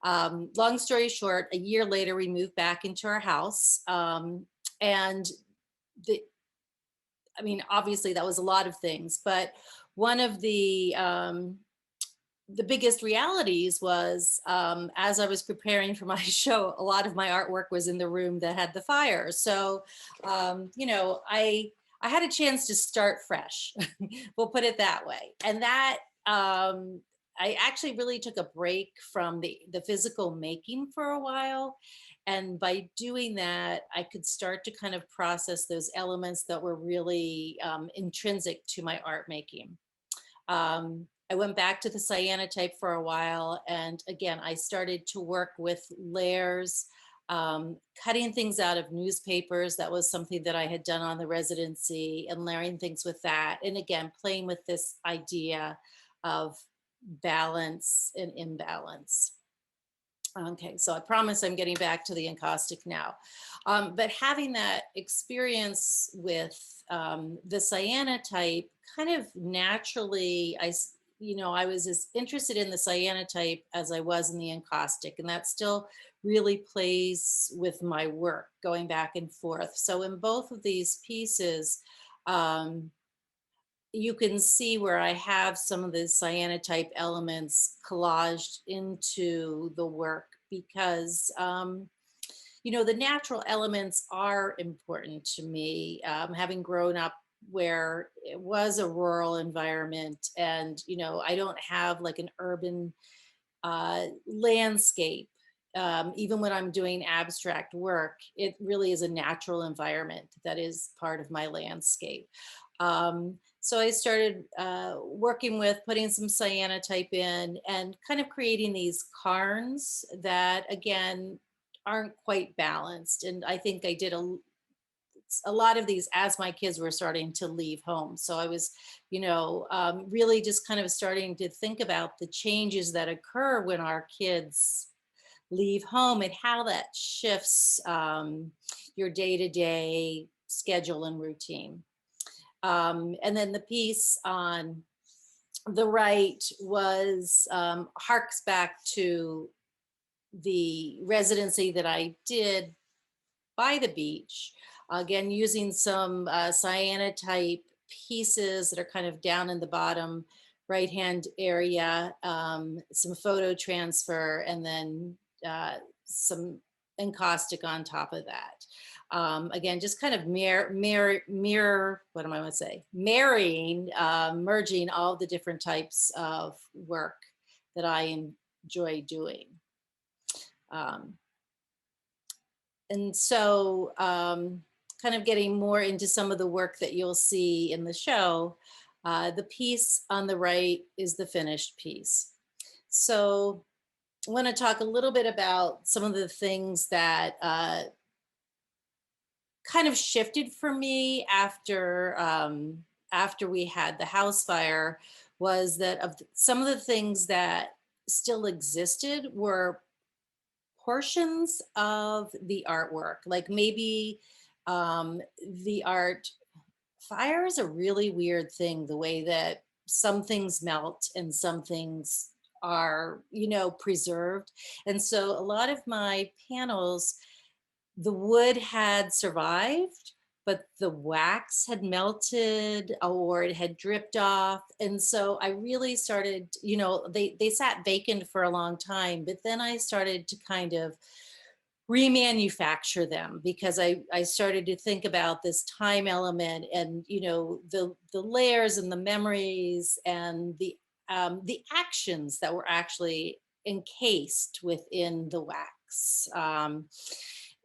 D: long story short, a year later, we moved back into our house. And the, I mean, obviously, that was a lot of things, but one of the biggest realities was, as I was preparing for my show, a lot of my artwork was in the room that had the fire. So, I had a chance to start fresh. We'll put it that way. And that I actually really took a break from the physical making for a while. And by doing that, I could start to kind of process those elements that were really intrinsic to my art making. I went back to the cyanotype for a while. And again, I started to work with layers, cutting things out of newspapers. That was something that I had done on the residency, and layering things with that. And again, playing with this idea of balance and imbalance. Okay, so I promise I'm getting back to the encaustic now. But having that experience with the cyanotype, kind of naturally, I was as interested in the cyanotype as I was in the encaustic, and that still really plays with my work, going back and forth. So in both of these pieces, um, you can see where I have some of the cyanotype elements collaged into the work, because the natural elements are important to me, having grown up where it was a rural environment. And I don't have like an urban landscape. Even when I'm doing abstract work, it really is a natural environment that is part of my landscape. So I started working with putting some cyanotype in and kind of creating these cairns that, again, aren't quite balanced. And I think I did a lot of these as my kids were starting to leave home. So I was, really just kind of starting to think about the changes that occur when our kids leave home and how that shifts your day to day schedule and routine. And then the piece on the right was harks back to the residency that I did by the beach. Again, using some cyanotype pieces that are kind of down in the bottom right hand area, some photo transfer, and then some encaustic on top of that. Again, just kind of what am I going to say? Marrying, merging all the different types of work that I enjoy doing. And so kind of getting more into some of the work that you'll see in the show, the piece on the right is the finished piece. So I want to talk a little bit about some of the things that kind of shifted for me after we had the house fire, was that some of the things that still existed were portions of the artwork, like maybe the art. Fire is a really weird thing, the way that some things melt and some things are, preserved. And so a lot of my panels, the wood had survived, but the wax had melted or it had dripped off. And so I really started, they sat vacant for a long time, but then I started to kind of remanufacture them, because I started to think about this time element and, the layers and the memories and the actions that were actually encased within the wax.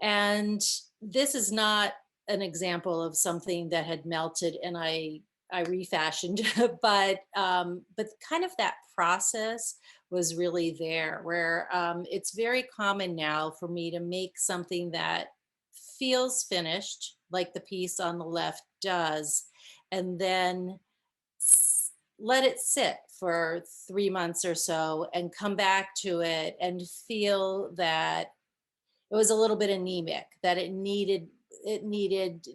D: And this is not an example of something that had melted and I refashioned, but kind of that process was really there, where it's very common now for me to make something that feels finished, like the piece on the left does, and then let it sit for 3 months or so and come back to it and feel that it was a little bit anemic, that it needed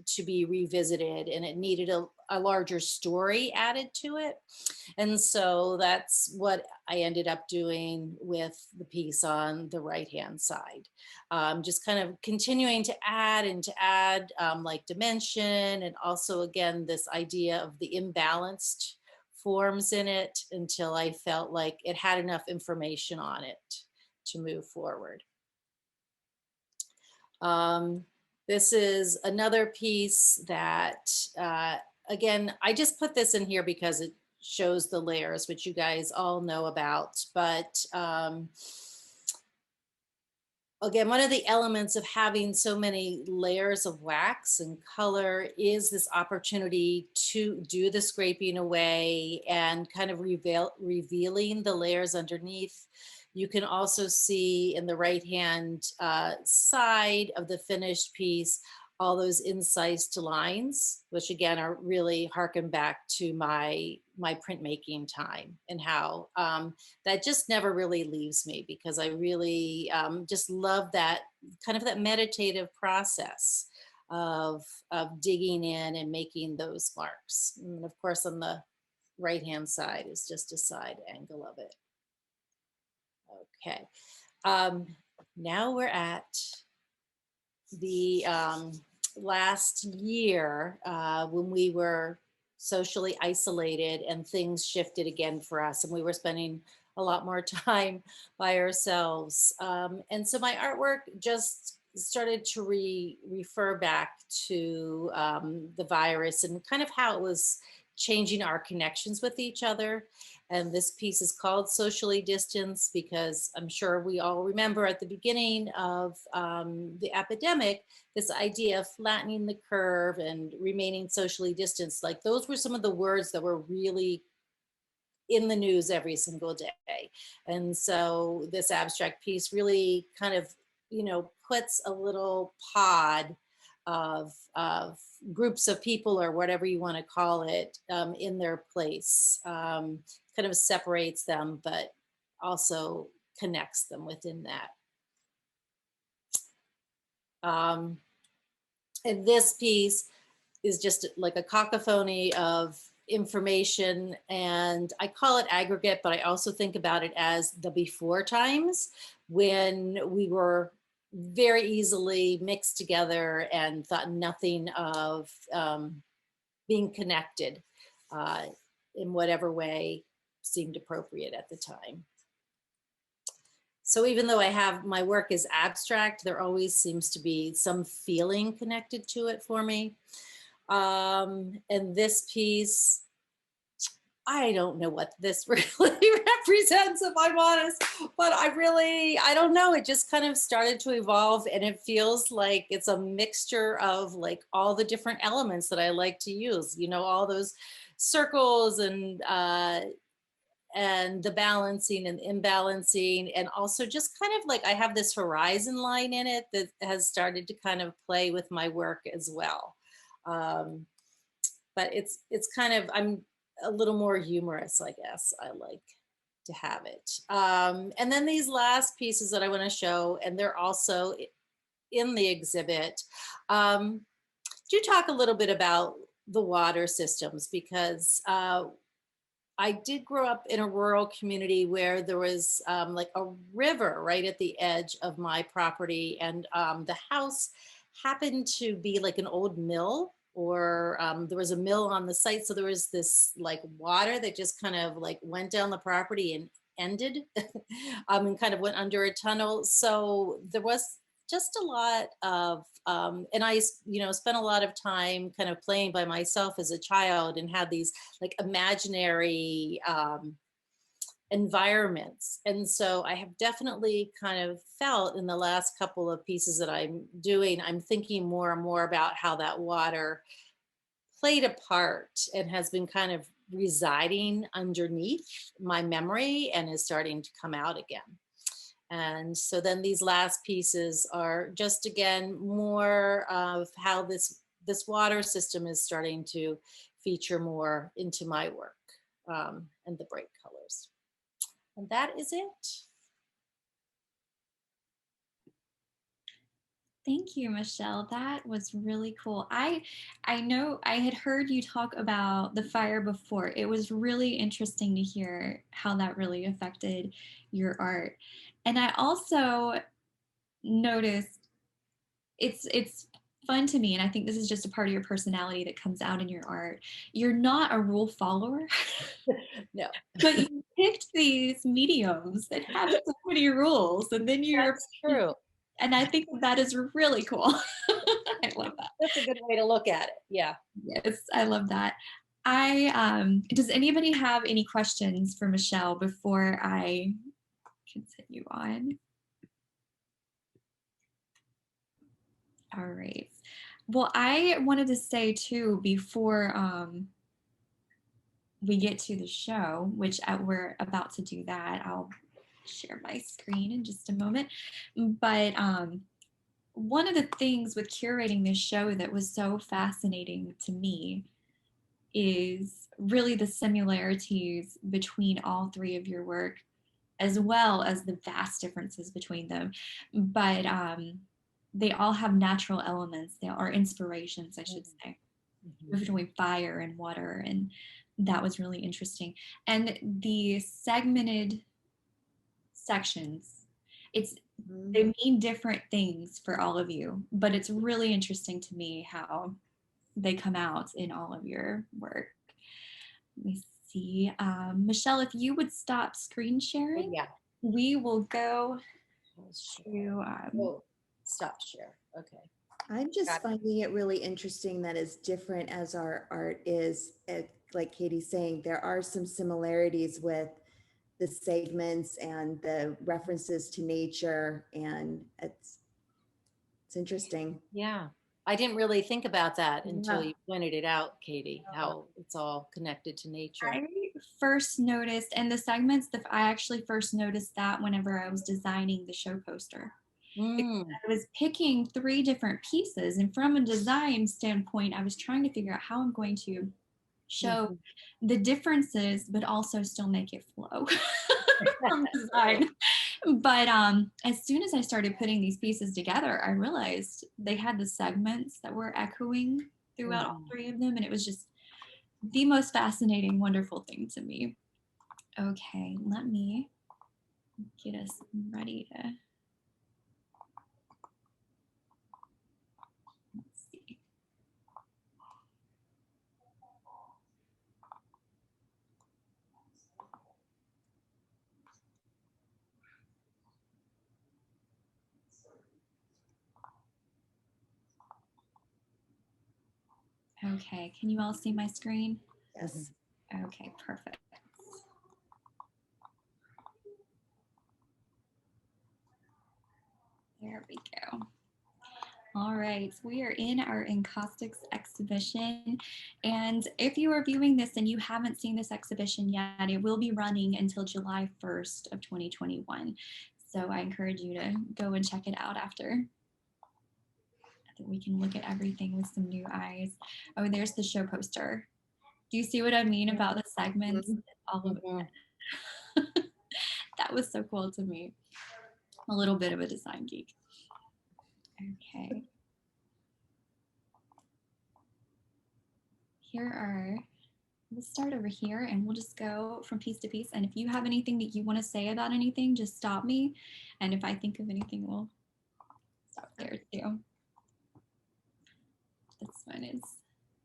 D: to be revisited and it needed a larger story added to it. And so that's what I ended up doing with the piece on the right hand side. Just kind of continuing to add and to add like dimension, and also again this idea of the imbalanced forms in it, until I felt like it had enough information on it to move forward. This is another piece that, again, I just put this in here because it shows the layers, which you guys all know about. But again, one of the elements of having so many layers of wax and color is this opportunity to do the scraping away and kind of revealing the layers underneath. You can also see in the right-hand side of the finished piece all those incised lines, which again are really harken back to my printmaking time, and how that just never really leaves me, because I really just love that kind of that meditative process of digging in and making those marks. And of course, on the right-hand side is just a side angle of it. Okay, now we're at the last year when we were socially isolated and things shifted again for us, and we were spending a lot more time by ourselves. And so my artwork just started to refer back to the virus and kind of how it was changing our connections with each other. And this piece is called Socially Distanced because I'm sure we all remember at the beginning of the epidemic, this idea of flattening the curve and remaining socially distanced. Like those were some of the words that were really in the news every single day. And so this abstract piece really kind of, puts a little pod of groups of people or whatever you want to call it in their place, kind of separates them, but also connects them within that. And this piece is just like a cacophony of information, and I call it aggregate, but I also think about it as the before times when we were very easily mixed together and thought nothing of being connected in whatever way seemed appropriate at the time. So even though I have my work is abstract, there always seems to be some feeling connected to it for me. And this piece, I don't know what this really represents, if I'm honest, but I don't know. It just kind of started to evolve, and it feels like it's a mixture of like all the different elements that I like to use, all those circles and the balancing and imbalancing, and also just kind of like I have this horizon line in it that has started to kind of play with my work as well. But it's kind of, I'm a little more humorous, I guess. I like to have it. And then these last pieces that I want to show, and they're also in the exhibit. Do talk a little bit about the water systems, because I did grow up in a rural community where there was like a river right at the edge of my property, and the house happened to be like an old mill, or there was a mill on the site. So there was this like water that just kind of like went down the property and ended and kind of went under a tunnel. So there was just a lot of, and I, spent a lot of time kind of playing by myself as a child and had these like imaginary environments. And so I have definitely kind of felt in the last couple of pieces that I'm doing, I'm thinking more and more about how that water played a part and has been kind of residing underneath my memory and is starting to come out again. And so then these last pieces are just, again, more of how this water system is starting to feature more into my work, and the bright colors. And that is it.
A: Thank you, Michele. That was really cool. I know I had heard you talk about the fire before. It was really interesting to hear how that really affected your art. And I also noticed it's fun to me, and I think this is just a part of your personality that comes out in your art. You're not a rule follower.
D: No.
A: But you picked these mediums that have so many rules, and then
D: That's true.
A: and I think that is really cool. I love that.
D: That's a good way to look at it. Yeah.
A: Yes, I love that. Does anybody have any questions for Michele before I continue on? All right. Well, I wanted to say too, before we get to the show, which we're about to do that, I'll share my screen in just a moment. But one of the things with curating this show that was so fascinating to me is really the similarities between all three of your work, as well as the vast differences between them. But they all have natural elements. They are inspirations, I should say, between fire and water. And that was really interesting. And the segmented sections, they mean different things for all of you, but it's really interesting to me how they come out in all of your work. Let me see. Michele, if you would stop screen sharing,
D: Yeah.
A: we will go to...
D: stop share. Okay.
C: I'm just finding it really interesting that as different as our art is, like Katie's saying, there are some similarities with the segments and the references to nature, and it's interesting.
D: Yeah. I didn't really think about that until
C: Yeah.
D: you pointed it out, Katie, how it's all connected to nature.
A: I first noticed, and the segments, I actually first noticed that whenever I was designing the show poster.
D: Mm.
A: I was picking 3 different pieces, and from a design standpoint, I was trying to figure out how I'm going to show the differences, but also still make it flow from design. But as soon as I started putting these pieces together, I realized they had the segments that were echoing throughout all 3 of them, and it was just the most fascinating, wonderful thing to me. Okay, let me get us ready to, let's see. Okay, can you all see my screen?
C: Yes.
A: Okay, perfect. There we go. All right, we are in our Encaustics exhibition. And if you are viewing this and you haven't seen this exhibition yet, it will be running until July 1st of 2021. So I encourage you to go and check it out after. That we can look at everything with some new eyes. Oh, there's the show poster. Do you see what I mean about the segments? All of it. That was so cool to me. A little bit of a design geek. Okay. Here are, let's start over here and we'll just go from piece to piece. And if you have anything that you want to say about anything, just stop me. And if I think of anything, we'll stop there too. This one is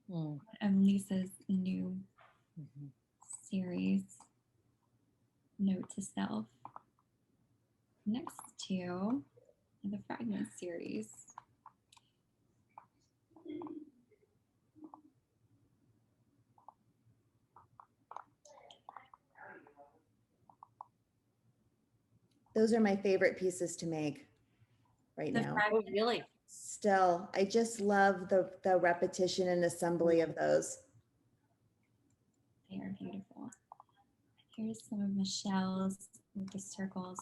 A: one of Lisa's new series, Note to Self. Next to the Fragment series.
C: Those are my favorite pieces to make right now.
D: Oh, really?
C: Still, I just love the repetition and assembly of those.
A: They are beautiful. Here's some of Michelle's with the circles.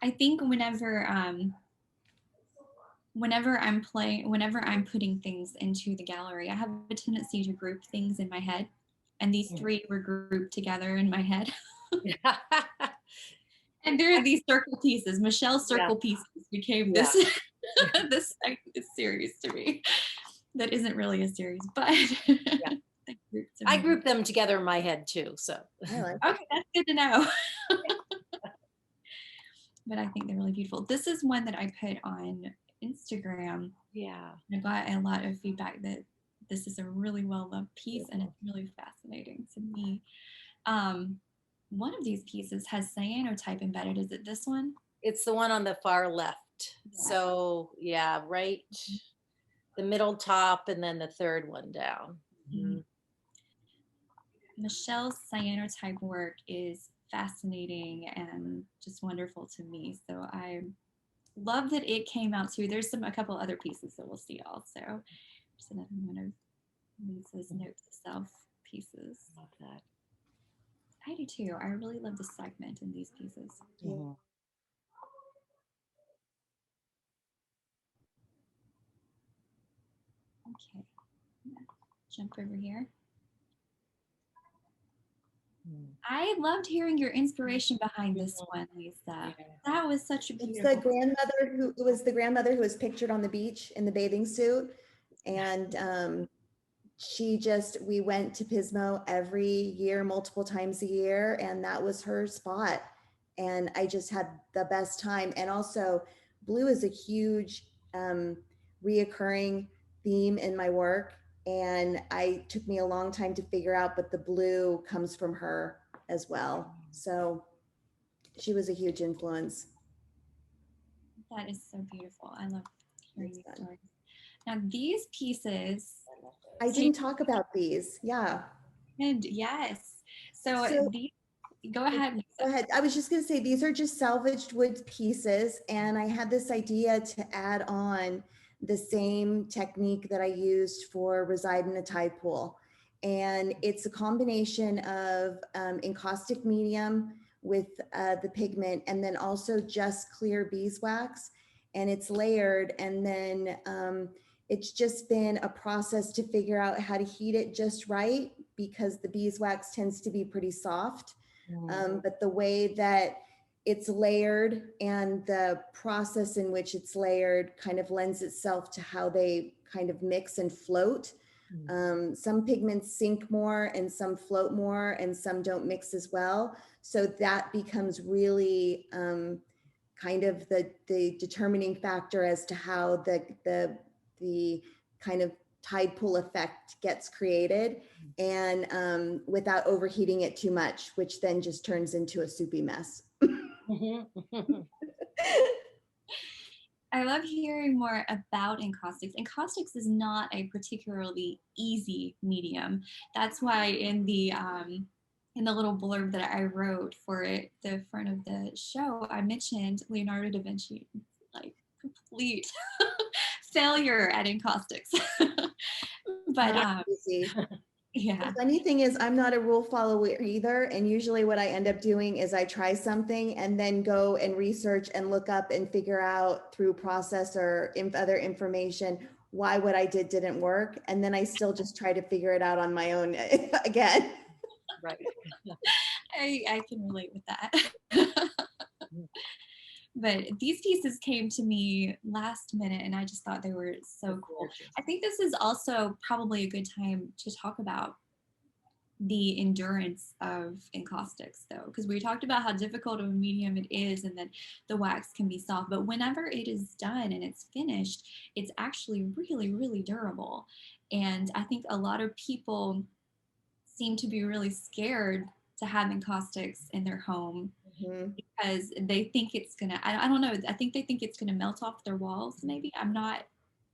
A: I think whenever I'm putting things into the gallery, I have a tendency to group things in my head. And these 3 were grouped together in my head. And there are these circle pieces. Michelle's circle pieces became this this series to me. That isn't really a series, but
D: I group them together in my head too. So
A: okay, that's good to know. But I think they're really beautiful. This is one that I put on Instagram.
D: Yeah.
A: I got a lot of feedback that this is a really well-loved piece and it's really fascinating to me. One of these pieces has cyanotype embedded. Is it this one?
D: It's the one on the far left. Yeah. So yeah, right. The middle top and then the third one down.
A: Michelle's cyanotype work is fascinating and just wonderful to me. So I love that it came out too. There's a couple other pieces that we'll see also. There's another one of Lisa's Note to Self pieces.
D: Love that.
A: I do too. I really love the segment in these pieces. Okay, jump over here. I loved hearing your inspiration behind this one, Lisa. That was such a beautiful.
C: It's the grandmother who was pictured on the beach in the bathing suit, and we went to Pismo every year, multiple times a year, and that was her spot. And I just had the best time. And also, blue is a huge reoccurring theme in my work. And it took me a long time to figure out, but the blue comes from her as well. So she was a huge influence.
A: That is so beautiful. I love hearing these stories. Now these pieces.
C: I didn't talk about these. Yeah.
A: And yes. So,
C: So
A: go ahead,
C: go
A: Lisa.
C: ahead. I was just going to say, these are just salvaged wood pieces. And I had this idea to add on the same technique that I used for Reside in a Tide Pool. And it's a combination of encaustic medium with the pigment, and then also just clear beeswax. And it's layered. And then it's just been a process to figure out how to heat it just right, because the beeswax tends to be pretty soft. But the way that it's layered and the process in which it's layered kind of lends itself to how they kind of mix and float. Some pigments sink more and some float more and some don't mix as well. So that becomes really kind of the determining factor as to how the kind of tide pool effect gets created, and without overheating it too much, which then just turns into a soupy mess.
A: I love hearing more about encaustics. Encaustics is not a particularly easy medium. That's why in the little blurb that I wrote for it, the front of the show, I mentioned Leonardo da Vinci, like complete failure at encaustics. But
C: Easy.
A: yeah.
C: The funny thing is, I'm not a rule follower either. And usually what I end up doing is I try something and then go and research and look up and figure out through process or other information why what I did didn't work. And then I still just try to figure it out on my own again.
D: Right.
A: I can relate with that. But these pieces came to me last minute and I just thought they were so cool. I think this is also probably a good time to talk about the endurance of encaustics, though, because we talked about how difficult of a medium it is and that the wax can be soft, but whenever it is done and it's finished, it's actually really, really durable. And I think a lot of people seem to be really scared to have encaustics in their home because they think it's gonna, I don't know, I think they think it's gonna melt off their walls, maybe. I'm not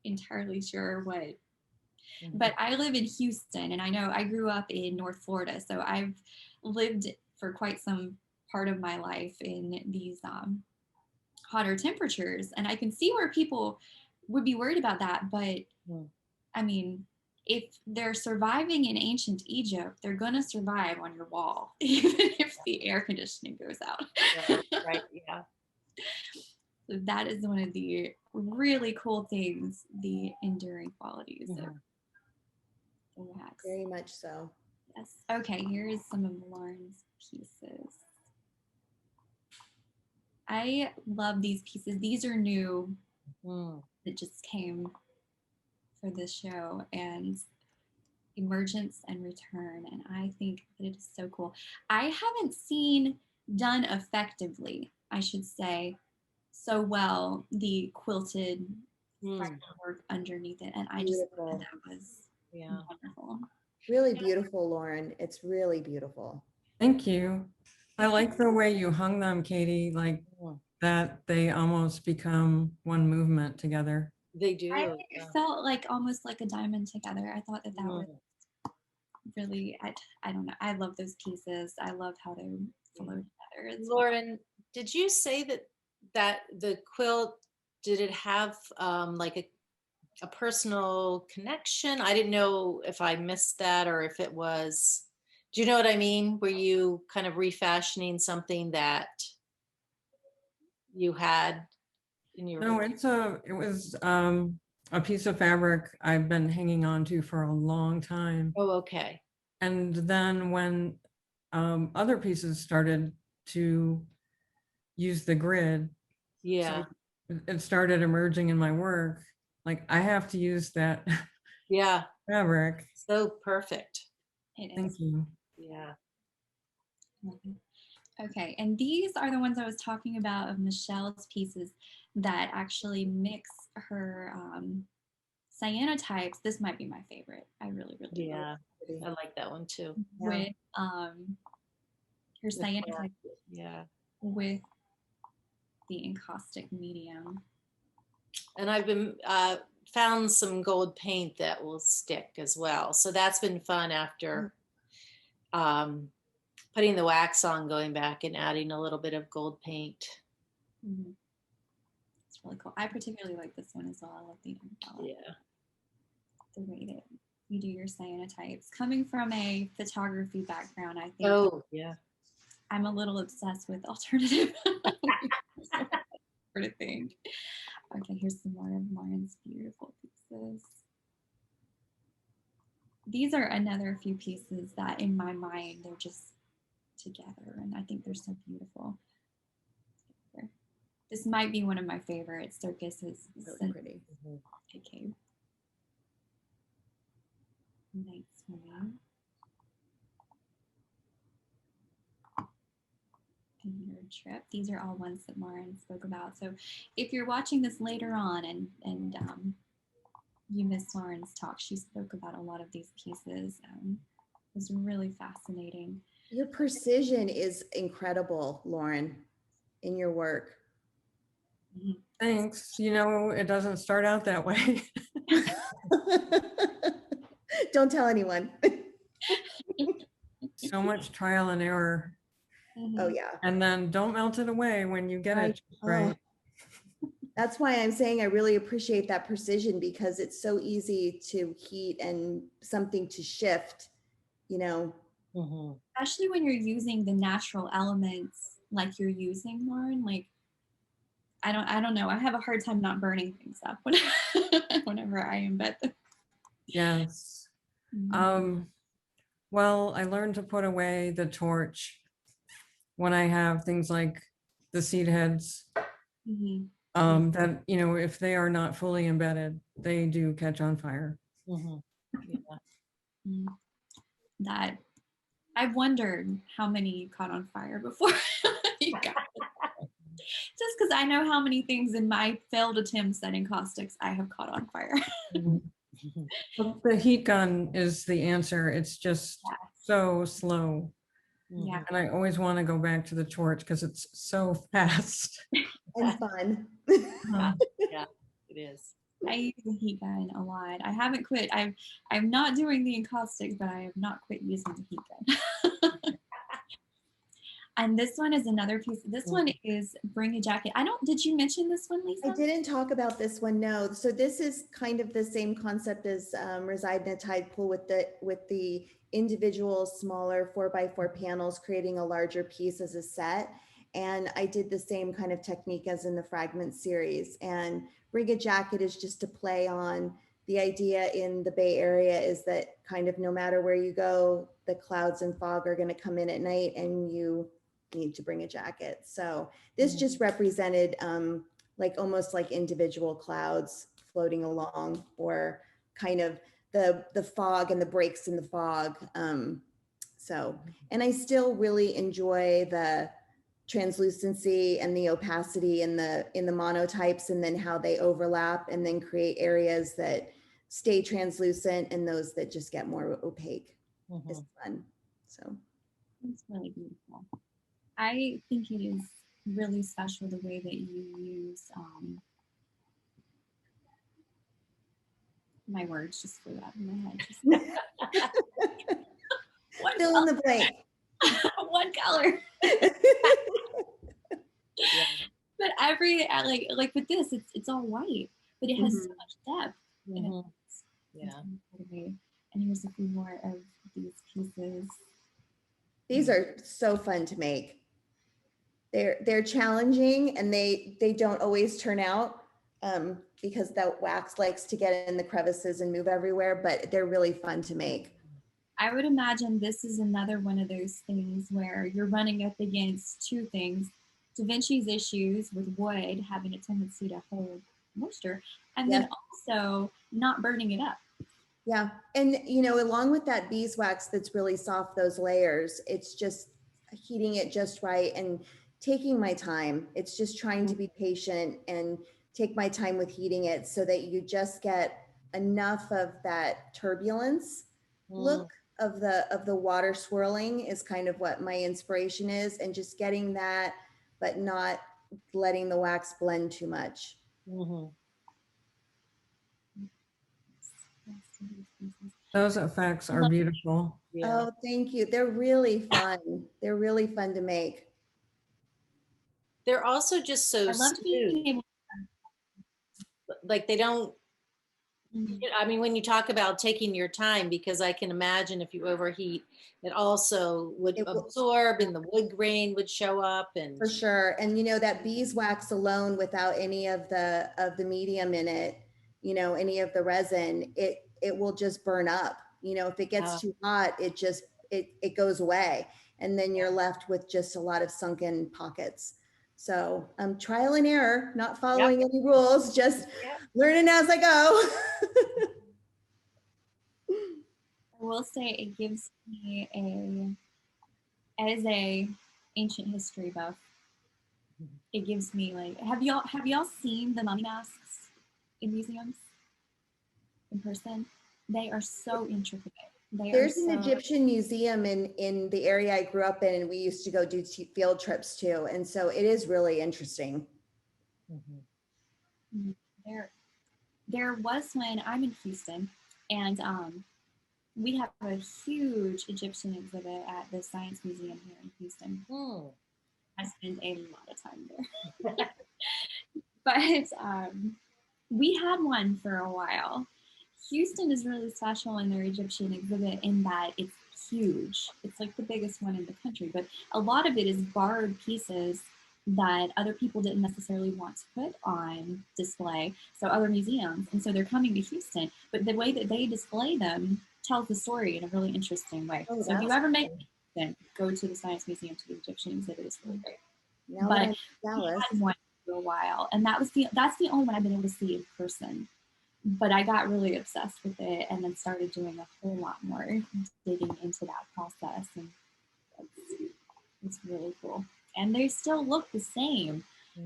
A: entirely sure what. But I live in Houston, and I know I grew up in North Florida, so I've lived for quite some part of my life in these hotter temperatures, and I can see where people would be worried about that. But I mean, if they're surviving in ancient Egypt, they're gonna survive on your wall, even if the air conditioning goes out.
D: Right. Yeah.
A: So that is one of the really cool things, the enduring qualities of the wax.
C: Very much so.
A: Yes. Okay, here's some of Lauren's pieces. I love these pieces. These are new that just came for this show, and Emergence and Return. And I think that it is so cool. I haven't seen done effectively, I should say, so well the quilted work underneath it. And I just thought that was wonderful.
C: Really beautiful, Lauren. It's really beautiful.
B: Thank you. I like the way you hung them, Katie, like that they almost become one movement together.
D: They do.
A: I felt like almost like a diamond together. I thought that was really, I don't know. I love those pieces. I love how they flow together.
D: Lauren, did you say that the quilt, did it have like a personal connection? I didn't know if I missed that or if it was, do you know what I mean? Were you kind of refashioning something that you had in your...
B: No, it was a piece of fabric I've been hanging on to for a long time.
D: Oh, okay.
B: And then when other pieces started to use the grid, so it started emerging in my work. Like I have to use that fabric.
D: So perfect.
B: Thank you.
D: Yeah.
A: Okay, and these are the ones I was talking about of Michele's pieces that actually mix her cyanotypes. This might be my favorite. I really love it.
D: I like that one too.
A: With her cyanotype with the encaustic medium.
D: And I've been found some gold paint that will stick as well. So that's been fun after putting the wax on, going back and adding a little bit of gold paint.
A: Mhm. It's really cool. I particularly like this one as well. I love the umbrella.
D: Yeah.
A: The way that you do your cyanotypes. Coming from a photography background, I think
D: Oh, yeah.
A: I'm a little obsessed with alternative sort of thing. Okay, here's some more of Lauren's beautiful pieces. These are another few pieces that in my mind, they're just together, and I think they're so beautiful. This might be one of my favorites. Circus's
C: Really pretty.
A: cave. Night swimming. And your trip. These are all ones that Lauren spoke about. So if you're watching this later on and you missed Lauren's talk, she spoke about a lot of these pieces. It was really fascinating.
C: Your precision is incredible, Lauren, in your work.
B: Thanks. You know, it doesn't start out that way.
C: Don't tell anyone.
B: So much trial and error.
C: Oh yeah.
B: And then don't melt it away when you get it just right.
C: That's why I'm saying I really appreciate that precision, because it's so easy to heat and something to shift, you know.
A: Especially when you're using the natural elements like you're using, Lauren. Like, I don't know. I have a hard time not burning things up whenever I embed them.
B: Yes. Well, I learned to put away the torch when I have things like the seed heads. That, you know, if they are not fully embedded, they do catch on fire.
A: That I've wondered how many you caught on fire before you got it. Just because I know how many things in my failed attempts at Encaustics I have caught on fire.
B: The heat gun is the answer. It's just so slow.
A: Yeah.
B: And I always want to go back to the torch because it's so fast.
C: And fun.
D: Yeah, it is.
A: I use the heat gun a lot. I haven't quit. I'm not doing the Encaustics, but I have not quit using the heat gun. And this one is another piece. This one is Bring a Jacket. Did you mention this one, Lisa?
C: I didn't talk about this one, no. So this is kind of the same concept as Reside in a Tide Pool with the individual smaller 4x4 panels, creating a larger piece as a set. And I did the same kind of technique as in the Fragment series. And Bring a Jacket is just to play on the idea in the Bay Area is that kind of no matter where you go, the clouds and fog are going to come in at night and you need to bring a jacket. So this just represented like almost like individual clouds floating along, or kind of the fog and the breaks in the fog. So, and I still really enjoy the translucency and the opacity in the monotypes, and then how they overlap and then create areas that stay translucent and those that just get more opaque. It's fun. So
A: it's really beautiful. I think it is really special the way that you use my words just flew out of my head.
C: Fill in the blank.
A: One color. But every like with this, it's all white, but it has so much depth. And here's a few more of these pieces.
C: These are so fun to make. They're challenging, and they don't always turn out because that wax likes to get in the crevices and move everywhere, but they're really fun to make.
A: I would imagine this is another one of those things where you're running up against two things: Da Vinci's issues with wood having a tendency to hold moisture, and then also not burning it up.
C: Yeah, and you know, along with that beeswax that's really soft, those layers, it's just heating it just right and taking my time. It's just trying to be patient and take my time with heating it so that you just get enough of that turbulence look of the water swirling is kind of what my inspiration is, and just getting that, but not letting the wax blend too much.
B: Those effects are beautiful.
D: Yeah.
C: Oh, thank you. They're really fun. They're really fun to make.
D: They're also just so
A: I loved being
D: smooth.
A: able
D: Like they don't,
A: to.
D: I mean, when you talk about taking your time, because I can imagine if you overheat, it also would
C: It will-
D: absorb and the wood grain would show up and.
C: For sure. And you know, that beeswax alone without any of the medium in it, you know, any of the resin, it will just burn up. You know, if it gets too hot, it goes away. And then you're left with just a lot of sunken pockets. So trial and error, not following any rules, just learning as I go.
A: I will say it gives me as a ancient history buff, it gives me like, have y'all seen the mummy masks in museums in person? They are so intricate.
C: There's an Egyptian museum in the area I grew up in, and we used to go do field trips too. And so it is really interesting.
A: There was when I'm in Houston, and we have a huge Egyptian exhibit at the Science Museum here in Houston. I spend a lot of time there. But we had one for a while. Houston is really special in their Egyptian exhibit in that it's huge. It's like the biggest one in the country, but a lot of it is borrowed pieces that other people didn't necessarily want to put on display, so other museums, and so they're coming to Houston, but the way that they display them tells the story in a really interesting way.
C: Oh,
A: so if you ever make it, go to the Science Museum to the Egyptian exhibit. It's really great.
C: Now
A: but we had one for a while, and that's the only one I've been able to see in person. But I got really obsessed with it and then started doing a whole lot more digging into that process, and it's really cool. And they still look the same,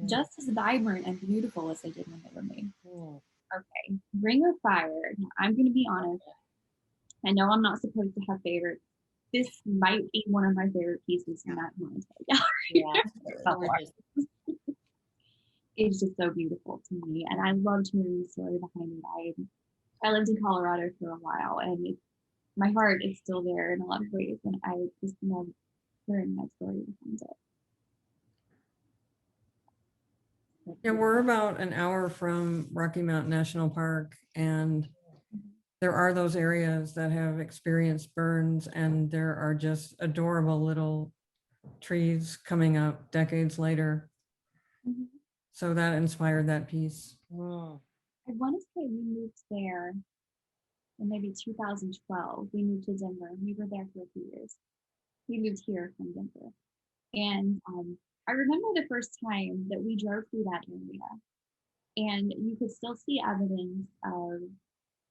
A: just as vibrant and beautiful as they did when they were made. Okay, Ring of Fire. Now, I'm going to be honest. I know I'm not supposed to have favorites. This might be one of my favorite pieces in that entire gallery. It's just so beautiful to me, and I loved hearing the story behind it. I lived in Colorado for a while, and my heart is still there in a lot of ways, and I just love hearing that story behind it.
B: Yeah, we're about an hour from Rocky Mountain National Park, and there are those areas that have experienced burns, and there are just adorable little trees coming up decades later. So that inspired that piece.
A: I want to say we moved there in maybe 2012. We moved to Denver, and we were there for a few years. We moved here from Denver. And I remember the first time that we drove through that area, and you could still see evidence of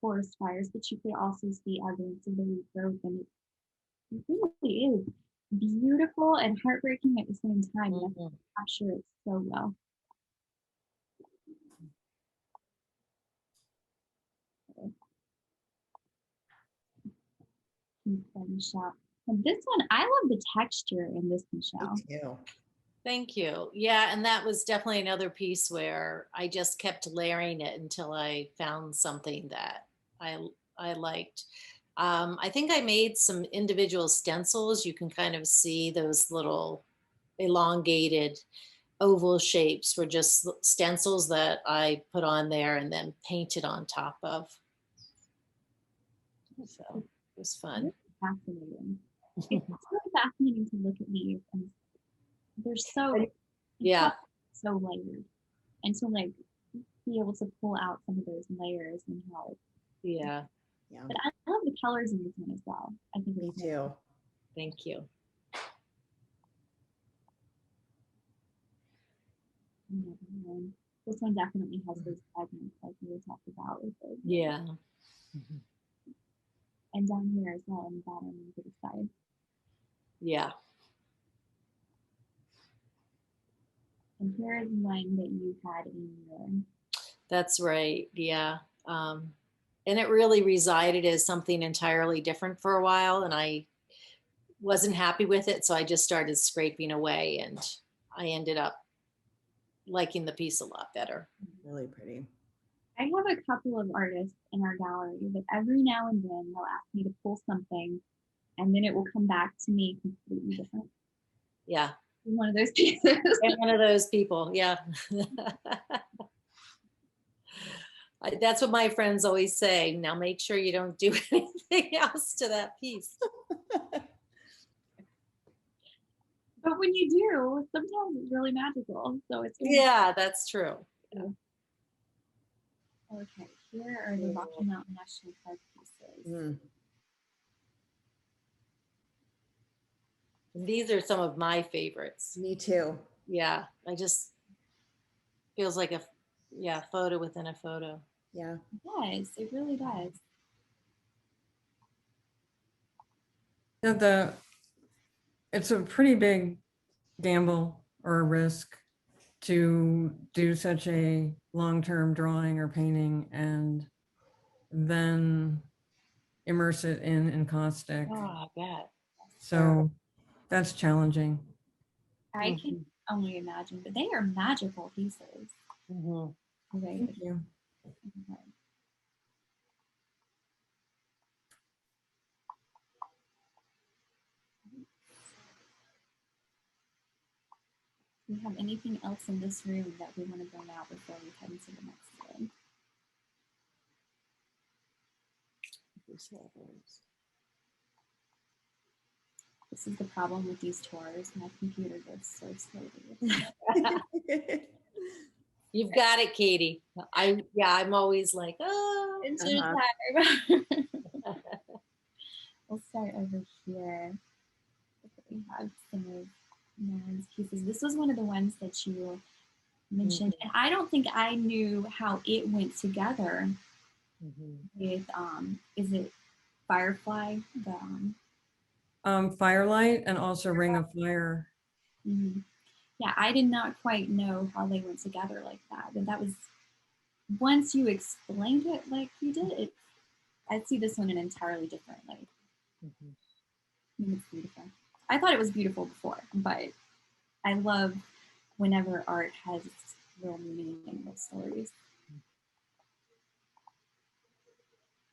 A: forest fires, but you could also see evidence of the regrowth, and it really is beautiful and heartbreaking at the same time. And I capture it so well. Michelle. And this one, I love the texture in this, Michelle.
C: Me too.
D: Thank you. Yeah, and that was definitely another piece where I just kept layering it until I found something that I liked. I think I made some individual stencils. You can kind of see those little elongated oval shapes were just stencils that I put on there and then painted on top of. So it was fun.
A: Fascinating. It's really fascinating to look at these, and they're so so layered, and to like be able to pull out some of those layers and how but I love the colors in this one as well. I think
C: Me too.
D: Thank you.
A: This one definitely has those fragments like we were talking about with it. And down here as well on the bottom and to the side. And here is one that you had in your.
D: That's right. And it really resided as something entirely different for a while, and I wasn't happy with it, so I just started scraping away, and I ended up liking the piece a lot better.
C: Really pretty.
A: I have a couple of artists in our gallery that every now and then they'll ask me to pull something and then it will come back to me completely different.
D: Yeah.
A: One of those pieces.
D: I'm one of those people. Yeah. That's what my friends always say. Now make sure you don't do anything else to that piece.
A: But when you do, sometimes it's really magical. So it's good.
D: Yeah, that's true.
A: Okay, here are the Rocky Mountain National Park pieces.
D: These are some of my favorites.
C: Me too.
D: Yeah, I just feels like a photo within a photo.
C: Yeah.
A: It does. It really does.
B: It's a pretty big gamble or a risk to do such a long-term drawing or painting and then immerse it in encaustic.
D: Oh, I bet.
B: So that's challenging.
A: I can only imagine, but they are magical pieces. Okay.
B: Thank you.
A: Do you have anything else in this room that we want to bring out before we head into the next one? This is the problem with these tours. My computer goes so slowly.
D: You've got it, Katie. I'm always like, oh.
A: It's just We'll start over here. We have some of Lauren's pieces. This was one of the ones that you mentioned, and I don't think I knew how it went together with is it Firefly? The
B: Firelight and also Ring of Fire.
A: Yeah, I did not quite know how they went together like that. But that was, once you explained it like you did, I see this one in an entirely different light. It's beautiful. I thought it was beautiful before, but I love whenever art has real meaning and real stories.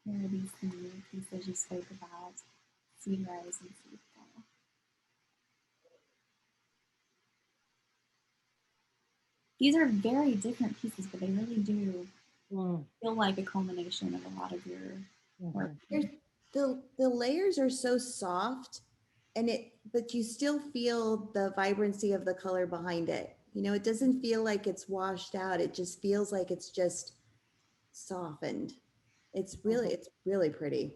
A: Here are these new pieces you spoke about, Seed Rise and Seed Fall. These are very different pieces, but they really do feel like a culmination of a lot of your work.
C: The layers are so soft, but you still feel the vibrancy of the color behind it. You know, it doesn't feel like it's washed out. It just feels like it's just softened. It's really pretty.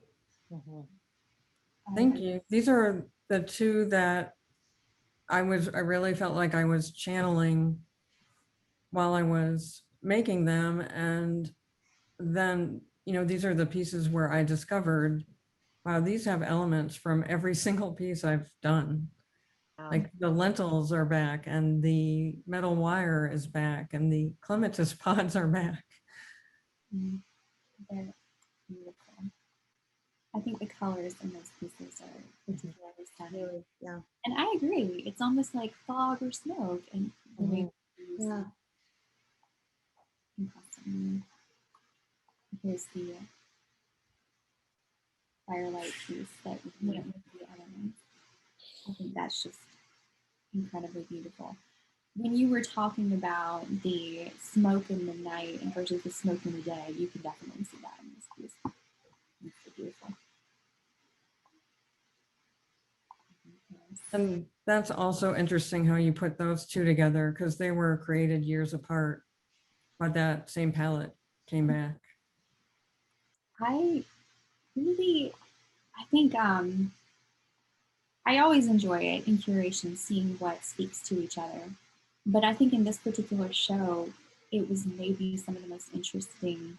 B: Thank you. These are the two that I really felt like I was channeling while I was making them. And then, you know, these are the pieces where I discovered, wow, these have elements from every single piece I've done. Like the lentils are back and the metal wire is back and the clematis pods are back.
A: They're beautiful. I think the colors in those pieces are particularly stunning.
C: Yeah.
A: And I agree. It's almost like fog or smoke. And
C: yeah.
A: Here's the firelight piece that went with the other ones. I think that's just incredibly beautiful. When you were talking about the smoke in the night and versus the smoke in the day, you can definitely see that in this piece. It's so beautiful.
B: And that's also interesting how you put those two together because they were created years apart, but that same palette came back.
A: I think I always enjoy it in curation, seeing what speaks to each other. But I think in this particular show, it was maybe some of the most interesting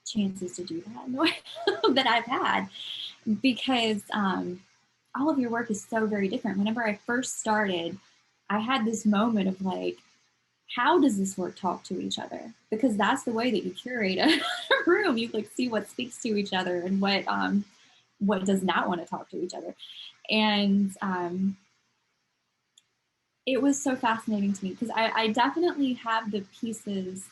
A: chances to do that that I've had, because all of your work is so very different. Whenever I first started, I had this moment of like, how does this work talk to each other? Because that's the way that you curate a room. You like see what speaks to each other and what does not want to talk to each other. And it was so fascinating to me because I definitely have the pieces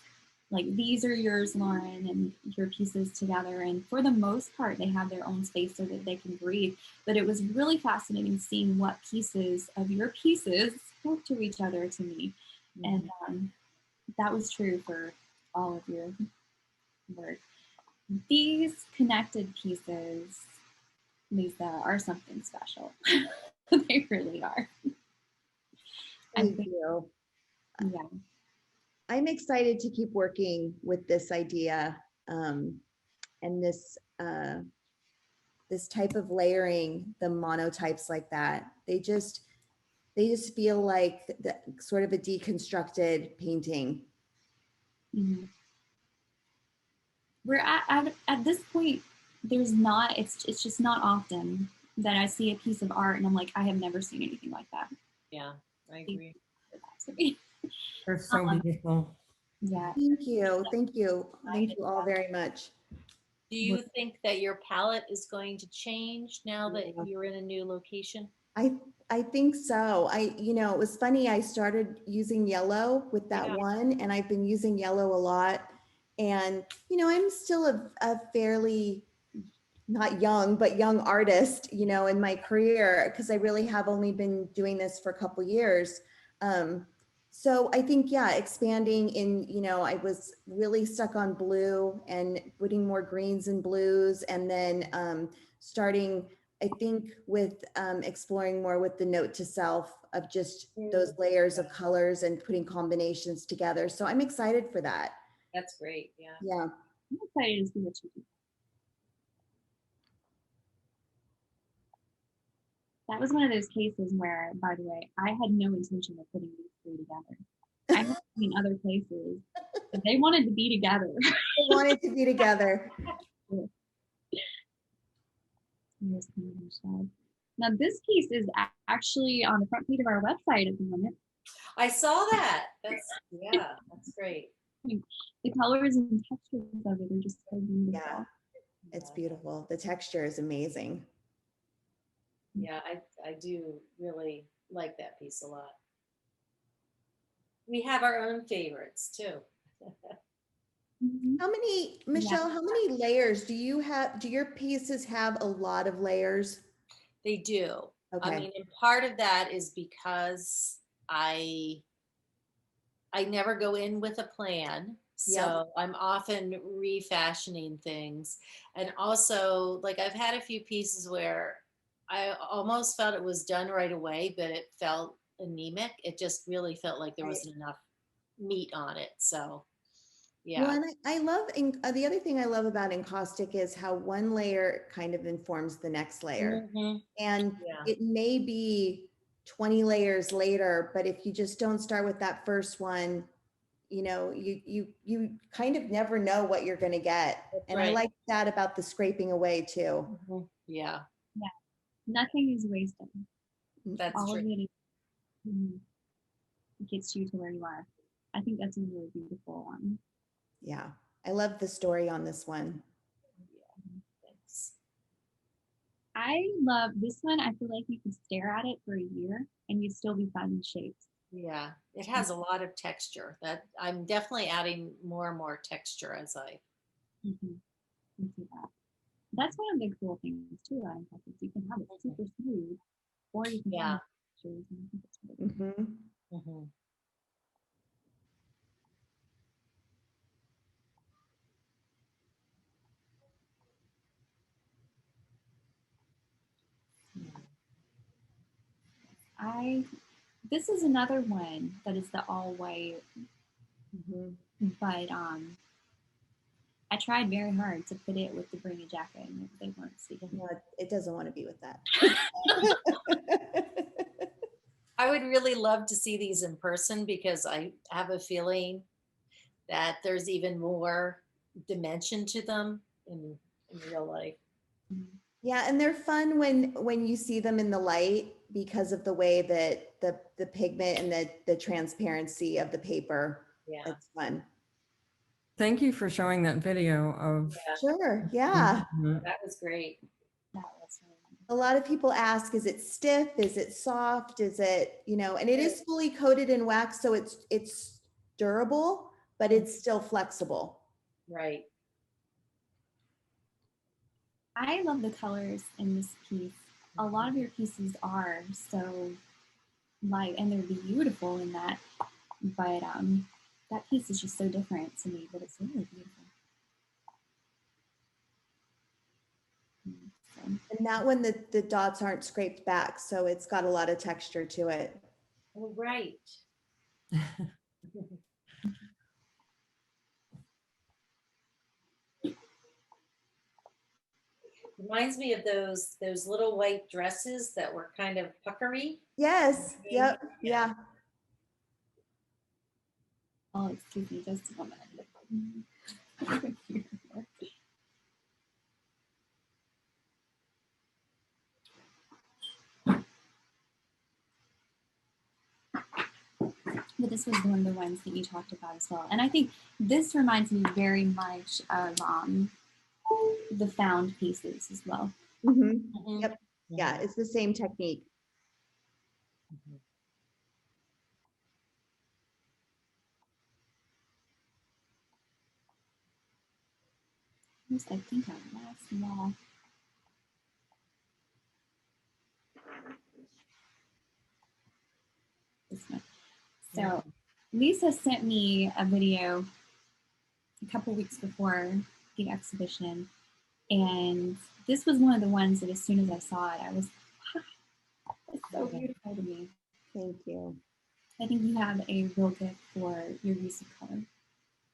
A: like, these are yours, Lauren, and your pieces together. And for the most part, they have their own space so that they can breathe. But it was really fascinating seeing what pieces of your pieces spoke to each other to me. And that was true for all of your work. These connected pieces, Lisa, are something special. They really are.
C: Thank you.
A: Yeah.
C: I'm excited to keep working with this idea and this this type of layering, the monotypes like that. They just feel like the, sort of a deconstructed painting.
A: Mhm. We're at this point, there's not, it's just not often that I see a piece of art and I'm like, I have never seen anything like that.
D: Yeah, I agree.
B: They're so beautiful.
A: Yeah.
C: Thank you. Thank you. Thank you all very much.
D: Do you think that your palette is going to change now that
C: Yeah.
D: you're in a new location?
C: I think so. You know, it was funny. I started using yellow with that one, and I've been using yellow a lot. And, you know, I'm still a fairly not young, but young artist, you know, in my career, because I really have only been doing this for a couple years. So I think, yeah, expanding in, you know, I was really stuck on blue and putting more greens and blues, and then starting, I think, with exploring more with the note to self of just those layers of colors and putting combinations together. So I'm excited for that.
D: That's great. Yeah.
C: Yeah.
A: I'm excited to see what you do. That was one of those cases where, by the way, I had no intention of putting these three together. I have seen other places, but they wanted to be together.
C: They wanted to be together.
A: Now, this piece is actually on the front page of our website at the moment.
D: I saw that. That's great.
A: The colors and textures of it are just so beautiful.
C: Yeah, it's beautiful. The texture is amazing.
D: Yeah, I do really like that piece a lot. We have our own favorites too.
C: How many, Michelle, how many layers do you have? Do your pieces have a lot of layers?
D: They do.
C: Okay.
D: I mean, and part of that is because I never go in with a plan. So I'm often refashioning things. And also, like, I've had a few pieces where I almost felt it was done right away, but it felt anemic. It just really felt like there wasn't enough meat on it. So, yeah.
C: Well, and I love, the other thing I love about encaustic is how one layer kind of informs the next layer. And it may be 20 layers later, but if you just don't start with that first one, you know, you kind of never know what you're going to get. And I like that about the scraping away too.
D: Yeah.
A: Yeah. Nothing is wasted.
D: That's
A: all
D: true.
A: of it gets you to where you are. I think that's a really beautiful one.
C: Yeah. I love the story on this one.
A: I love this one. I feel like you could stare at it for a year and you'd still be finding shapes.
D: Yeah, it has a lot of texture. That I'm definitely adding more and more texture as I.
A: See that. That's one of the cool things too about Encaustics. You can have it super smooth, or you can have textures. And I think it's really cool. This is another one that is the all white, but I tried very hard to put it with the bring a jacket and they weren't seeing.
C: No, it doesn't want to be with that.
D: I would really love to see these in person because I have a feeling that there's even more dimension to them in real life.
C: Yeah, and they're fun when you see them in the light because of the way that the pigment and the transparency of the paper.
D: Yeah,
C: it's fun.
B: Thank you for showing that video of.
C: Sure, yeah.
D: That was great.
A: That was really
C: A lot of people ask, is it stiff? Is it soft? Is it, you know, and it is fully coated in wax, so it's durable, but it's still flexible.
D: Right.
A: I love the colors in this piece. A lot of your pieces are so light and they're beautiful in that, but that piece is just so different to me, but it's really beautiful. So,
C: And that one, the dots aren't scraped back, so it's got a lot of texture to it.
D: Oh, right. Reminds me of those little white dresses that were kind of puckery.
C: Yes, yep, yeah.
A: oh, excuse me, just a moment. But this was one of the ones that you talked about as well. And I think this reminds me very much of the found pieces as well.
C: Mm-hmm. Yep, yeah, it's the same technique.
A: I think our last wall. This one. So Lisa sent me a video a couple weeks before the exhibition, and this was one of the ones that as soon as I saw it, I was, it's so beautiful to me.
C: Thank you.
A: I think you have a real gift for your use of color.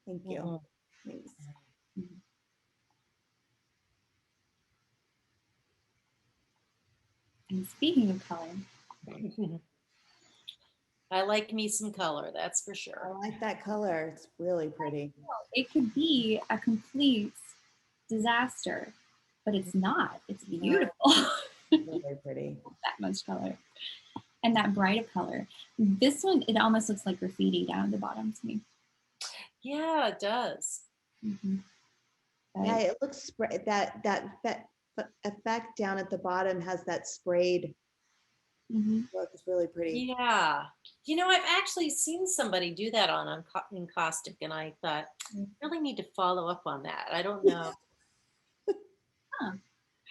C: Thank you. Thanks.
A: And speaking of color,
D: I like me some color, that's for
C: I
D: sure.
C: like that color. It's really pretty.
A: it could be a complete disaster, but it's not. It's beautiful.
C: Really pretty.
A: That much color. And that bright of color. This one, it almost looks like graffiti down at the bottom to me.
D: Yeah, it does.
A: Mm-hmm.
C: Yeah, it looks that effect down at the bottom has that sprayed look. It's really pretty.
D: Yeah. You know, I've actually seen somebody do that on Encaustic, and I thought, I really need to follow up on that. I don't know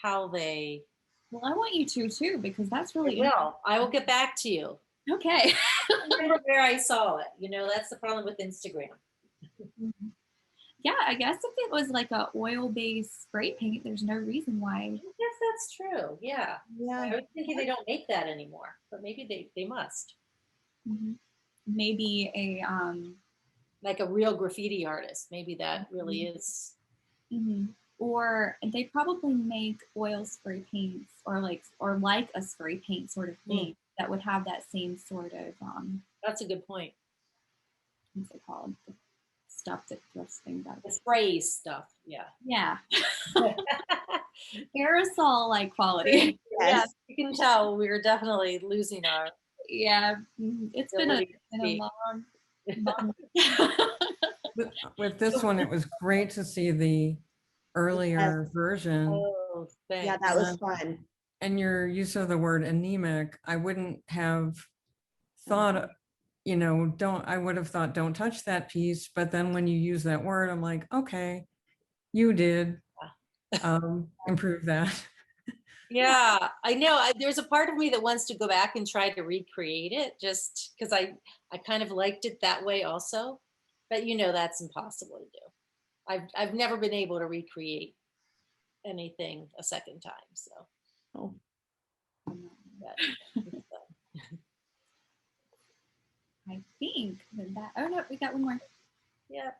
D: how they.
A: Well, I want you to too, because that's really
D: I will get back to you.
A: okay.
D: I remember where I saw it. You know, that's the problem with Instagram.
A: Yeah, I guess if it was like a oil-based spray paint, there's no reason why.
D: I guess that's true. Yeah.
C: Yeah.
D: I was thinking they don't make that anymore, but maybe they must.
A: Maybe a
D: like a real graffiti artist. Maybe that really is.
A: Or they probably make oil spray paints or like a spray paint sort of thing that would have that same sort of
D: that's a good point.
A: What's it called? The stuff that throws things out.
D: The spray stuff. Yeah.
A: Yeah. Aerosol like quality.
C: Yes.
D: Yeah, you can tell we're definitely losing our.
A: Yeah, it's been a long
B: With this one, it was great to see the earlier version.
D: Oh, thanks.
C: Yeah, that was fun.
B: And your use of the word anemic, I wouldn't have thought, you know, I would have thought, don't touch that piece. But then when you use that word, I'm like, okay, you did improve that.
D: Yeah, I know. There's a part of me that wants to go back and try to recreate it just because I kind of liked it that way also. But you know, that's impossible to do. I've never been able to recreate anything a second time. So.
C: Oh.
A: I think that oh no, we got one more.
D: Yep.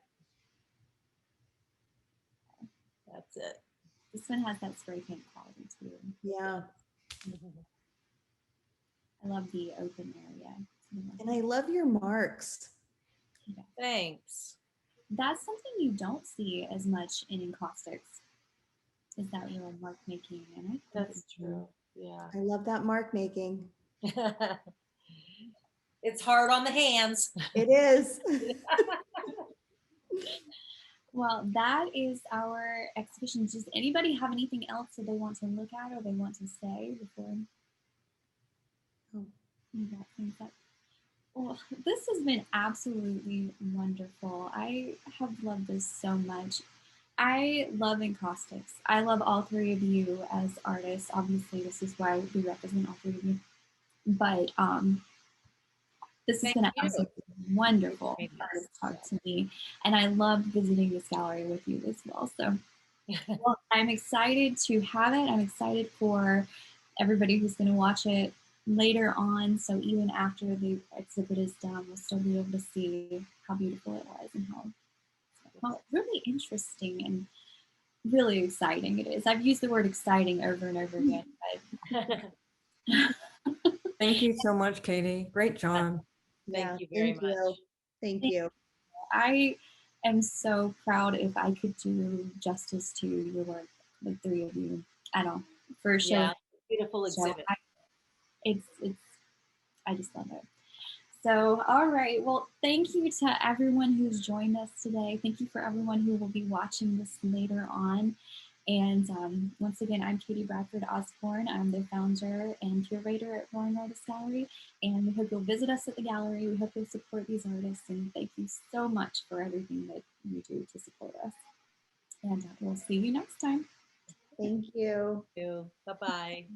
D: That's it.
A: This one has that spray paint quality too.
C: Yeah.
A: I love the open area.
C: And I love your marks.
A: Yeah.
D: Thanks.
A: That's something you don't see as much in Encaustics. Is that real mark making? And I think
D: that's true. Yeah.
C: I love that mark making.
D: It's hard on the hands.
C: It is.
A: Well, that is our exhibition. Does anybody have anything else that they want to look at or they want to say before we wrap things up? Well, this has been absolutely wonderful. I have loved this so much. I love Encaustics. I love all three of you as artists. Obviously, this is why we represent all three of you. But this has
D: Thank
A: been an
D: you.
A: absolutely wonderful
D: Maybe.
A: artist talk to me. And I loved visiting this gallery with you as well. So well, I'm excited to have it. I'm excited for everybody who's going to watch it later on. So even after the exhibit is done, we'll still be able to see how beautiful it was and how really interesting and really exciting it is. I've used the word exciting over and over again, but
B: Thank you so much, Katie. Great job.
C: Yeah,
D: Thank you very
C: thank you.
D: much.
C: Thank you.
A: I am so proud if I could do justice to your work, the three of you. I don't for a show.
D: Yeah, beautiful
A: show
D: exhibit.
A: it's I just love it. So, all right. Well, thank you to everyone who's joined us today. Thank you for everyone who will be watching this later on. And once again, I'm Katie Bradford Osborne. I'm the founder and curator at Roaring Artist Gallery. And we hope you'll visit us at the gallery. We hope you'll support these artists. And thank you so much for everything that you do to support us. And we'll see you next time.
C: Thank you.
D: Bye-bye.